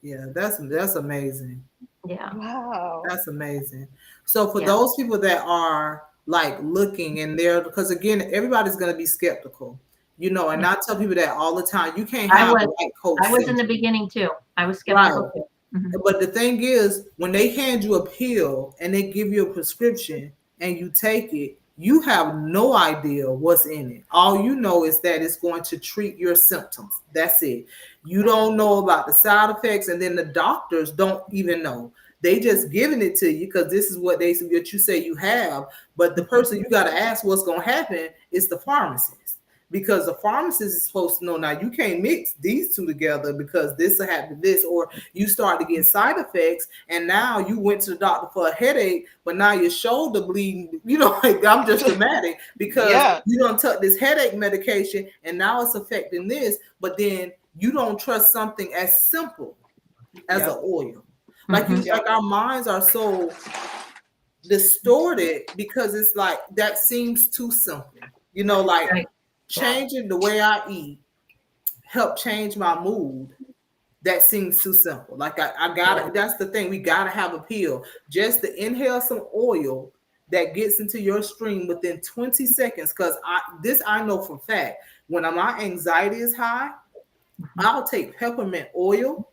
yeah, that's amazing. Yeah. Wow. That's amazing. So for those people that are like looking and because again, everybody's going to be skeptical, and I tell people that all the time. You can't have a white coat. I was in the beginning too. I was skeptical too. Mm-hmm. But the thing is, when they hand you a pill and they give you a prescription and you take it, you have no idea what's in it. All you know is that it's going to treat your symptoms. That's it. You don't know about the side effects, and then the doctors don't even know. They just giving it to you because this is what you say you have. But the person you got to ask what's going to happen is the pharmacist, because the pharmacist is supposed to know. Now you can't mix these two together because this will happen to this, or you start to get side effects, and now you went to the doctor for a headache, but now your shoulder bleeding. Like, I'm just dramatic because Yeah. you don't took this headache medication, and now it's affecting this. But then you don't trust something as simple as an oil. Like like our minds are so distorted because it's like that seems too simple. Like Right. changing the way I eat help change my mood. That seems too simple. Like I got it. That's the thing. We gotta have a pill. Just to inhale some oil that gets into your stream within 20 seconds. Because I know for a fact, when my anxiety is high, I'll take peppermint oil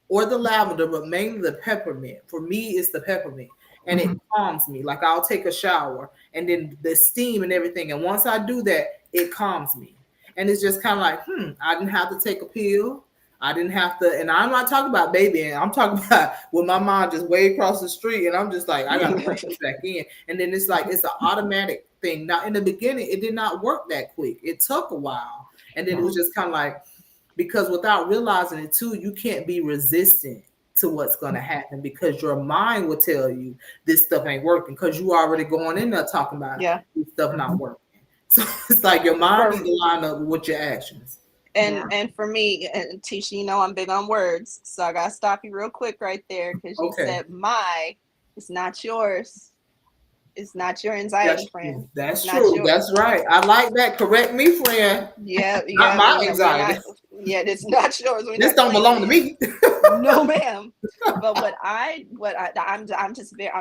or the lavender, but mainly the peppermint. For me, it's the peppermint. And it calms me. Like, I'll take a shower and then the steam and everything. And once I do that, it calms me. And it's just kind of like, I didn't have to take a pill. I didn't have to, and I'm not talking about babying. I'm talking about when my mom just way across the street and I'm just like, I gotta bring this back in. And then it's like it's an automatic thing. Now in the beginning, it did not work that quick. It took a while. And then it was just kind of like, because without realizing it too, you can't be resistant to what's going to happen because your mind will tell you this stuff ain't working because you already going in there talking about this stuff not working. So it's like your mind needs to line up with your actions. And for me, and Tisha, I'm big on words, so I gotta stop you real quick right there because you said it's not yours. It's not your anxiety, friend. That's true. That's right. I like that. Correct me, friend. Yeah, not my anxiety. It's not yours. This don't belong to me. No, ma'am. But I'm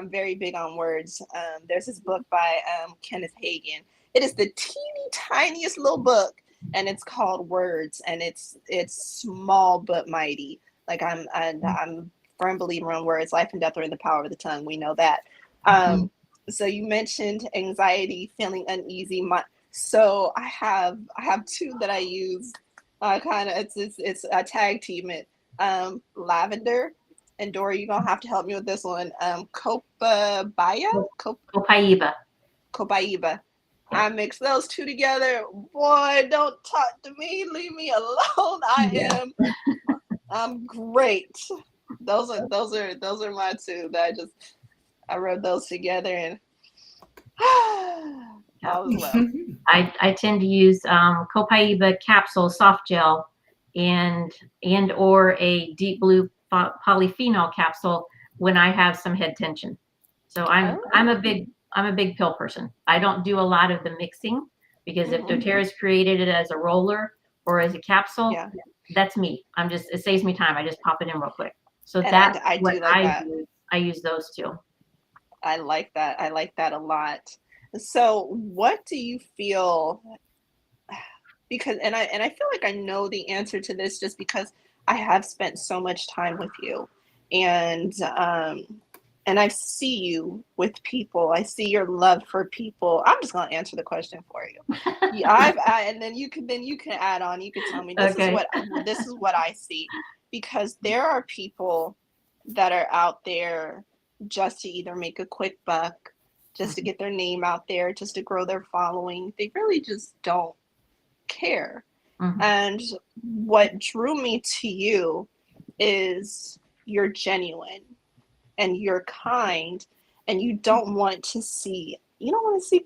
very big on words. There's this book by Kenneth Hagin. It is the teeny tiniest little book, and it's called Words, and it's small but mighty. Like I'm a firm believer in words. Life and death are in the power of the tongue. We know that. So you mentioned anxiety, feeling uneasy. So I have two that I use. It's a tag team it. Lavender and Dori, you're gonna have to help me with this one. Copaiba. I mix those two together. Boy, don't talk to me. Leave me alone. I'm great. Those are my two that I rubbed those together and all is well. I tend to use Copaiba capsule soft gel and or a deep blue polyphenol capsule when I have some head tension. So I'm a big pill person. I don't do a lot of the mixing because if doTERRA's created it as a roller or as a capsule, that's me. It saves me time. I just pop it in real quick. So that's what I use. I use those two. I like that. I like that a lot. So what do you feel? Because and I feel like I know the answer to this just because I have spent so much time with you, and I see you with people. I see your love for people. I'm just gonna answer the question for you. And then you can add on. You can tell me this is what I see, because there are people that are out there just to either make a quick buck, just to get their name out there, just to grow their following. They really just don't care. And what drew me to you is you're genuine and you're kind, and you don't want to see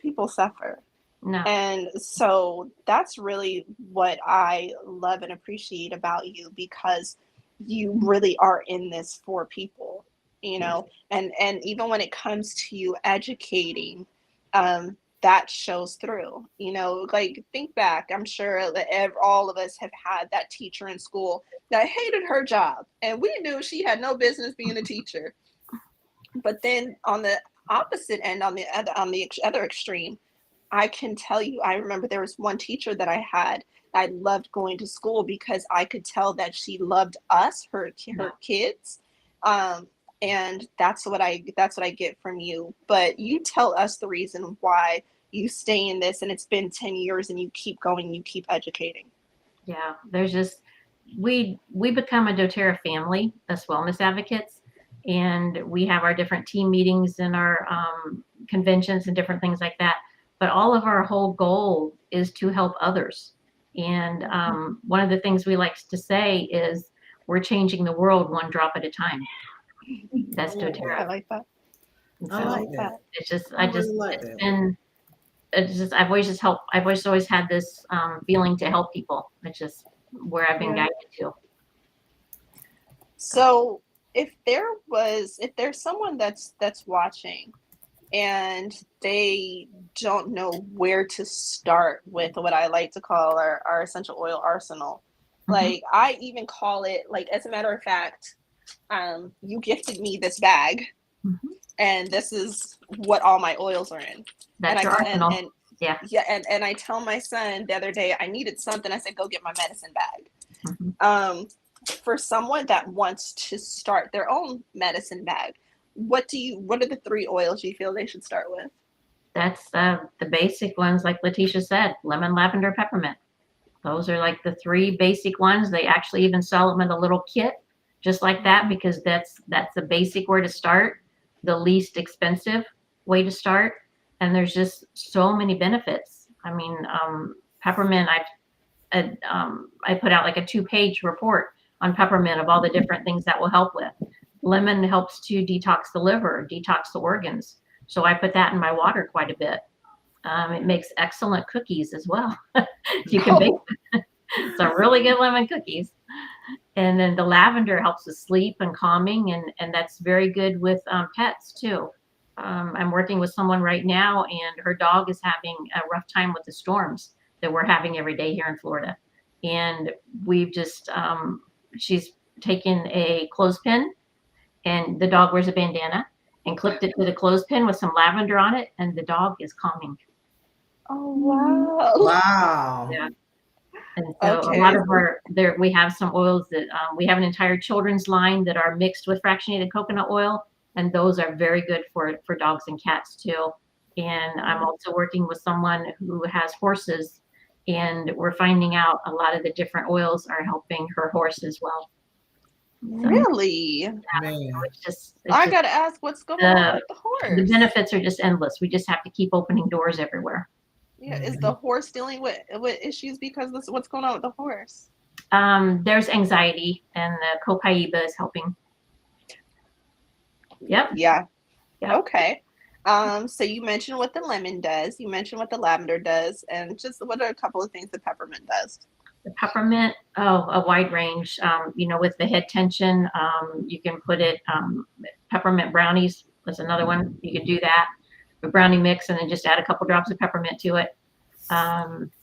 people suffer. No. And so that's really what I love and appreciate about you, because you really are in this for people, and even when it comes to you educating, that shows through. Like, think back. I'm sure that all of us have had that teacher in school that hated her job, and we knew she had no business being a teacher. But then on the opposite end, on the other extreme, I can tell you, I remember there was one teacher that I had. I loved going to school because I could tell that she loved us, her kids. And that's what I get from you. But you tell us the reason why you stay in this and it's been 10 years and you keep going, you keep educating. Yeah, there's just we become a doTERRA family as wellness advocates, and we have our different team meetings and our conventions and different things like that. But all of our whole goal is to help others. And one of the things we like to say is we're changing the world one drop at a time. That's doTERRA. I like that. And I so like that. it's just I really like it's that. been it's just I've always had this feeling to help people. It's just where I've been guided to. So if there's someone that's watching and they don't know where to start with what I like to call our essential oil arsenal. Like I even call it, like, as a matter of fact, you gifted me this bag and this is what all my oils are in. That's your arsenal. And I tell my son the other day, I needed something. I said, go get my medicine bag. For someone that wants to start their own medicine bag, what are the 3 oils you feel they should start with? That's the basic ones, like Latisha said, lemon, lavender, peppermint. Those are like the 3 basic ones. They actually even sell them in a little kit just like that, because that's the basic where to start, the least expensive way to start. And there's just so many benefits. I mean, peppermint, I put out like a 2-page report on peppermint of all the different things that will help with. Lemon helps to detox the liver, detox the organs. So I put that in my water quite a bit. It makes excellent cookies as well. You can bake some really good lemon cookies. And then the lavender helps with sleep and calming, and that's very good with pets too. I'm working with someone right now, and her dog is having a rough time with the storms that we're having every day here in Florida. And we've just, she's taken a clothespin, and the dog wears a bandana, and clipped it to the clothespin with some lavender on it, and the dog is calming. Oh, wow. Wow. Yeah. And so a lot of we have some oils that we have an entire children's line that are mixed with fractionated coconut oil, and those are very good for dogs and cats too. And I'm also working with someone who has horses, and we're finding out a lot of the different oils are helping her horse as well. So, really? yeah, so I gotta ask, what's going on with the horse? The benefits are just endless. We just have to keep opening doors everywhere. Yeah, is the horse dealing with issues because of what's going on with the horse? There's anxiety, and the copaiba is helping. Yep. Yeah. Okay. So you mentioned what the lemon does. You mentioned what the lavender does, and just what are a couple of things the peppermint does? The peppermint, a wide range. With the head tension, you can put it. Peppermint brownies was another one. You can do that. A brownie mix, and then just add a couple drops of peppermint to it.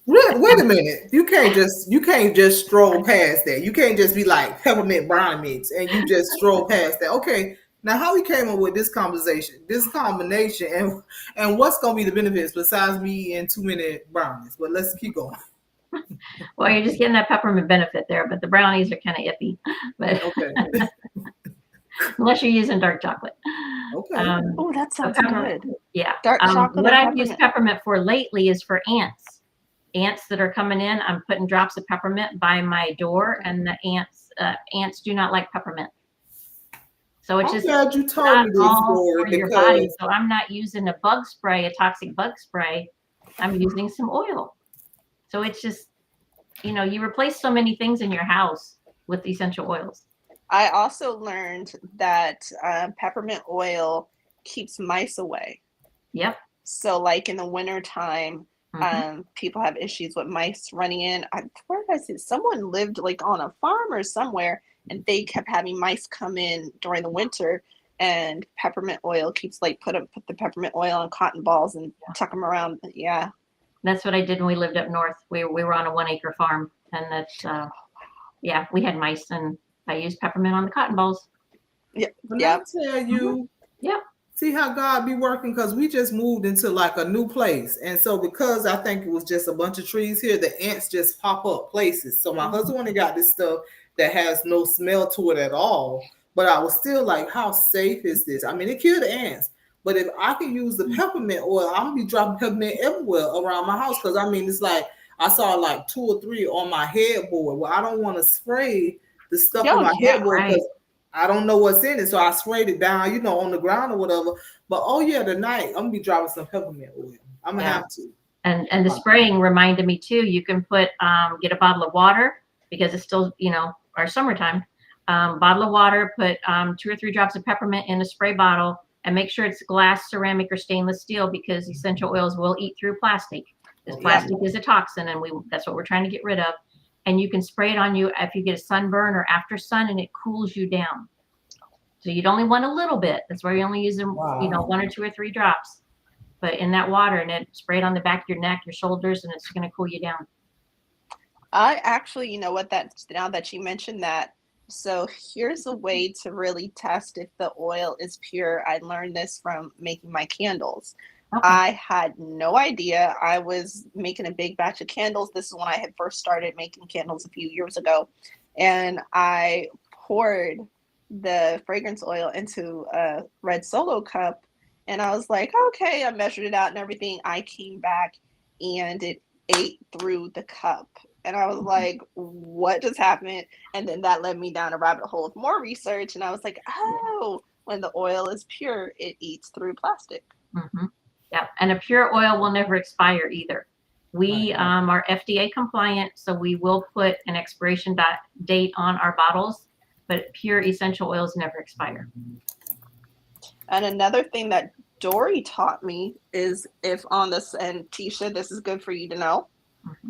Wait a minute. You can't just stroll past that. You can't just be like peppermint brownie mix and you just stroll past that. Okay. Now how we came up with this combination, and what's gonna be the benefits besides me eating too many brownies? But let's keep going. Well, you're just getting that peppermint benefit there, but the brownies are kind of iffy. But okay. Unless you're using dark chocolate. Okay. Oh, that sounds good. Yeah. Dark chocolate. What I've used peppermint for lately is for ants. Ants that are coming in, I'm putting drops of peppermint by my door, and the ants do not like peppermint. So it's just glad you told me this for your body. So I'm not using a bug spray, a toxic bug spray. I'm using some oil. So it's just, you replace so many things in your house with essential oils. I also learned that peppermint oil keeps mice away. Yep. So like in the wintertime, people have issues with mice running in. Where did I see? Someone lived like on a farm or somewhere, and they kept having mice come in during the winter, and peppermint oil keeps put the peppermint oil on cotton balls and tuck them around. Yeah. That's what I did when we lived up north. We were on a 1-acre farm, and that's we had mice, and I used peppermint on the cotton balls. Yeah. I tell you. Yeah. See how God be working, because we just moved into like a new place. And so because I think it was just a bunch of trees here, the ants just pop up places. So my husband only got this stuff that has no smell to it at all. But I was still like, how safe is this? I mean, it killed the ants. But if I can use the peppermint oil, I'm gonna be dropping peppermint everywhere around my house. Cause I mean, it's like I saw like 2 or 3 on my headboard. Well, I don't want to spray the stuff on Oh my yeah. headboard Right. because I don't know what's in it. So I sprayed it down, on the ground or whatever. But oh yeah, tonight I'm gonna be dropping some peppermint oil. I'm gonna Yeah. have to. And the spraying reminded me too. You can put get a bottle of water because it's still our summertime. Bottle of water, put 2 or 3 drops of peppermint in a spray bottle, and make sure it's glass, ceramic, or stainless steel because essential oils will eat through plastic. Because Okay. plastic is a toxin, and that's what we're trying to get rid of. And you can spray it on you if you get a sunburn or after sun, and it cools you down. So you'd only want a little bit. That's why you're only using Wow. 1 or 2 or 3 drops. But in that water, and it spray it on the back of your neck, your shoulders, and it's going to cool you down. I actually, you know what, that now that you mentioned that, so here's a way to really test if the oil is pure. I learned this from making my candles. Okay. I had no idea. I was making a big batch of candles. This is when I had first started making candles a few years ago. And I poured the fragrance oil into a red Solo cup. And I was like, okay, I measured it out and everything. I came back and it ate through the cup. And I was like, what just happened? And then that led me down a rabbit hole of more research. And I was like, oh, when the oil is pure, it eats through plastic. Mm-hmm. Yeah, and a pure oil will never expire either. We are FDA compliant, so we will put an expiration date on our bottles, but pure essential oils never expire. And another thing that Dori taught me is if on this, and Tisha, this is good for you to know,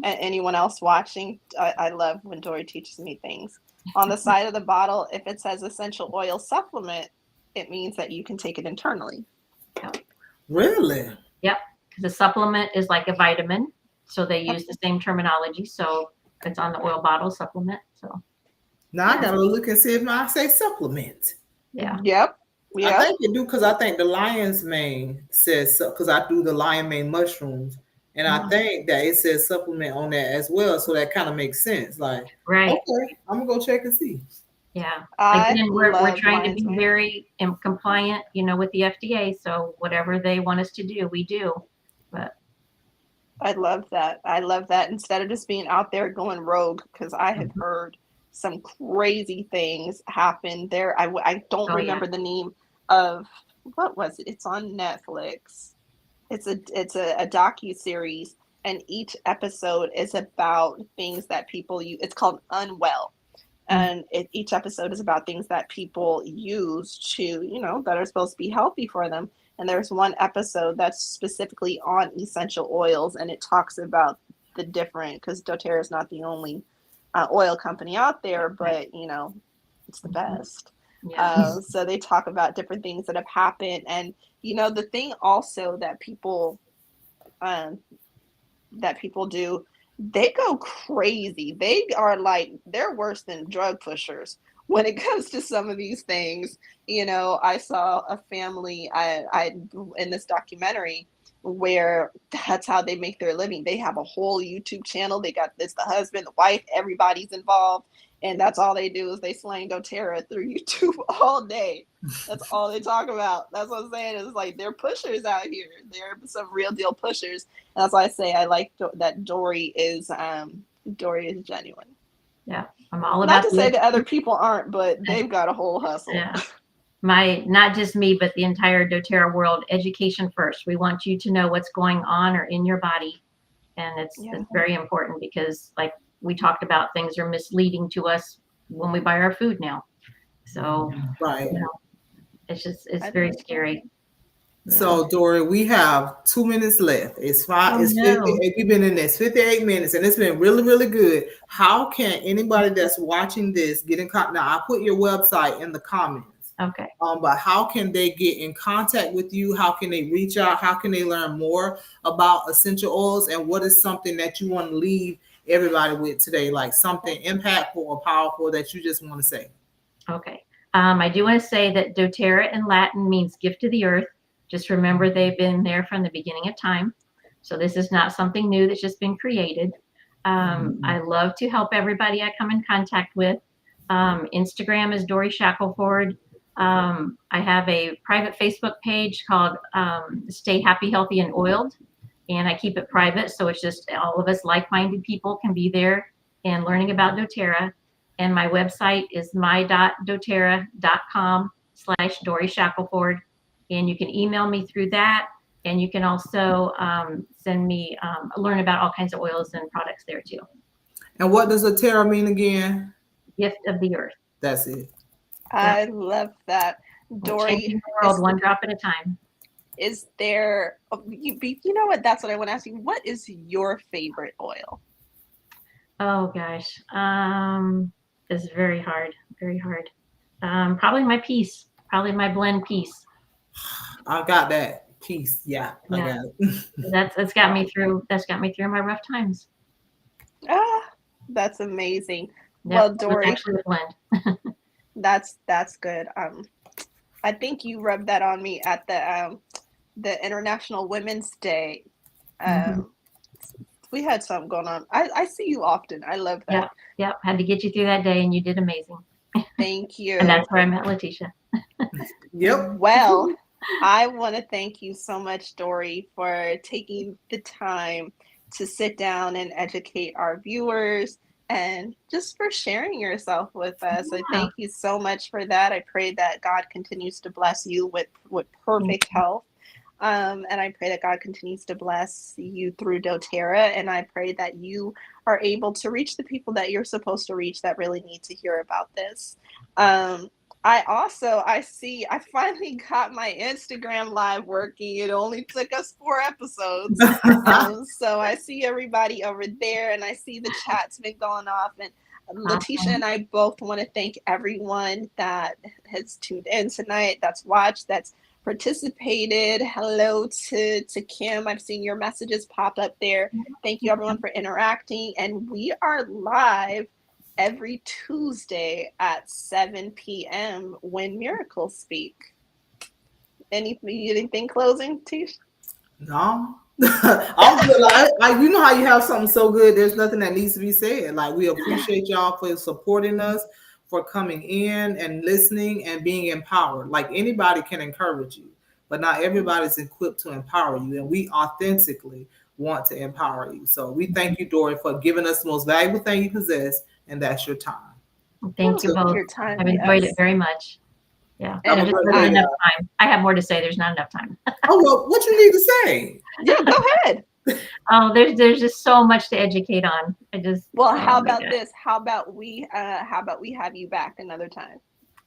and anyone else watching, I love when Dori teaches me things. On the side of the bottle, if it says essential oil supplement, it means that you can take it internally. Yep. Really? Yep, because a supplement is like a vitamin, so they use the same terminology. So it's on the oil bottle, supplement. So now I gotta look and see if I say supplement. yeah. Yep. I Yep. think you do because I think the lion's mane says because I do the lion mane mushrooms, and I think that it says supplement on that as well. So that kind of makes sense. Like, Right. okay, I'm gonna go check and see. Yeah. I Again, we're love trying to lion's be mane. very compliant, with the FDA. So whatever they want us to do, we do. But I love that. I love that instead of just being out there going rogue, because I have heard some crazy things happen there. I don't Oh, yeah. remember the name of what was it? It's on Netflix. It's a docu-series, and each episode is about things that people use. It's called Unwell. And each episode is about things that people use to, that are supposed to be healthy for them. And there's one episode that's specifically on essential oils, and it talks about the different, because doTERRA is not the only oil company out there, but it's the best. yeah. So they talk about different things that have happened, and the thing also um, that people do, they go crazy. They are like, they're worse than drug pushers when it comes to some of these things. I saw a family I in this documentary where that's how they make their living. They have a whole YouTube channel. They got the husband, the wife, everybody's involved. And that's all they do is they slang doTERRA through YouTube all day. That's all they talk about. That's what I'm saying. It's like they're pushers out here. They're some real deal pushers. And that's why I say I like that Dori is genuine. Yeah. I'm all Not about to say that other people aren't, but they've got a whole hustle. Yeah. Not just me, but the entire doTERRA world, education first. We want you to know what's going on or in your body. And it's very important because like we talked about, things are misleading to us when we buy our food now. So Right. it's very scary. So Dori, we have 2 minutes left. It's fine. Oh, It's no. 50. We've been in this 58 minutes, and it's been really, really good. How can anybody that's watching this get in contact? Now, I put your website in the comments. Okay. But how can they get in contact with you? How can they reach out? How can they learn more about essential oils? And what is something that you want to leave everybody with today, like something impactful or powerful that you just want to say? Okay. I do want to say that doTERRA in Latin means gift of the earth. Just remember, they've been there from the beginning of time. So this is not something new that's just been created. I love to help everybody I come in contact with. Instagram is Dori Shackelford. I have a private Facebook page called Stay Happy, Healthy, and Oiled. And I keep it private, so it's just all of us like-minded people can be there and learning about doTERRA. And my website is my.doterra.com/Dori Shackelford. And you can email me through that. And you can also send me, learn about all kinds of oils and products there too. And what does doTERRA mean again? Gift of the earth. That's it. I love that. Dori, changing the world one drop at a time. Is there, you know what, that's what I want to ask you. What is your favorite oil? Oh gosh, it's very hard, very hard. Probably my piece, probably my blend piece. I got that piece. Yeah, I got it. That's got me through. That's got me through my rough times. That's amazing. Yep, well, Dori, actually a blend. that's good. I think you rubbed that on me at the International Women's Day. We had something going on. I see you often. I love that. Yep. Had to get you through that day, and you did amazing. Thank you. And that's where I met Latisha. Yep. Well, I want to thank you so much, Dori, for taking the time to sit down and educate our viewers and just for sharing yourself with us. I thank you so much for that. I pray that God continues to bless you with perfect health. And I pray that God continues to bless you through doTERRA. And I pray that you are able to reach the people that you're supposed to reach that really need to hear about this. I finally got my Instagram live working. It only took us 4 episodes. So I see everybody over there and I see the chat's been going off. And Latisha and I both want to thank everyone that has tuned in tonight, that's watched, that's participated. Hello to Kim. I've seen your messages pop up there. Thank you everyone for interacting. And we are live every Tuesday at 7 p.m. when miracles speak. Anything closing, Tish? No. I'm good. Like, you know how you have something so good, there's nothing that needs to be said. Like, we appreciate y'all for supporting us, for coming in and listening and being empowered. Like, anybody can encourage you, but not everybody's equipped to empower you. And we authentically want to empower you. So we thank you, Dori, for giving us the most valuable thing you possess, and that's your time. Thank you both. Your time, I've enjoyed it very much. Yeah, there's just not enough time. I have more to say. There's not enough time. Oh, well, what you need to say? Yeah, go ahead. Oh, there's just so much to educate on. How about this? How about we have you back another time?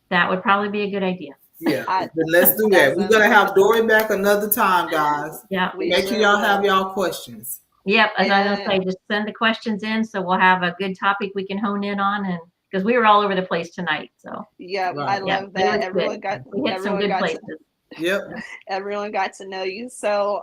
That would probably be a good idea. Yeah, then let's do that. We're gonna have Dori back another time, guys. Yeah, make sure y'all have y'all questions. Yep, as I was gonna say, just send the questions in so we'll have a good topic we can hone in on, and because we were all over the place tonight. So yeah, right. I love that. Everyone got some good places. Everyone got to know you. So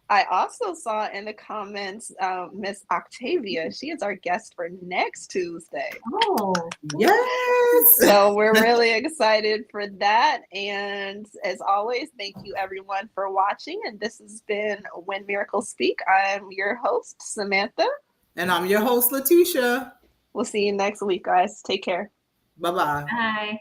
I also saw in the comments Miss Octavia. She is our guest for next Tuesday. Oh, yes. So we're really excited for that. And as always, thank you everyone for watching. And this has been When Miracles Speak. I'm your host, Samantha. And I'm your host, Latisha. We'll see you next week, guys. Take care. Bye-bye. Bye.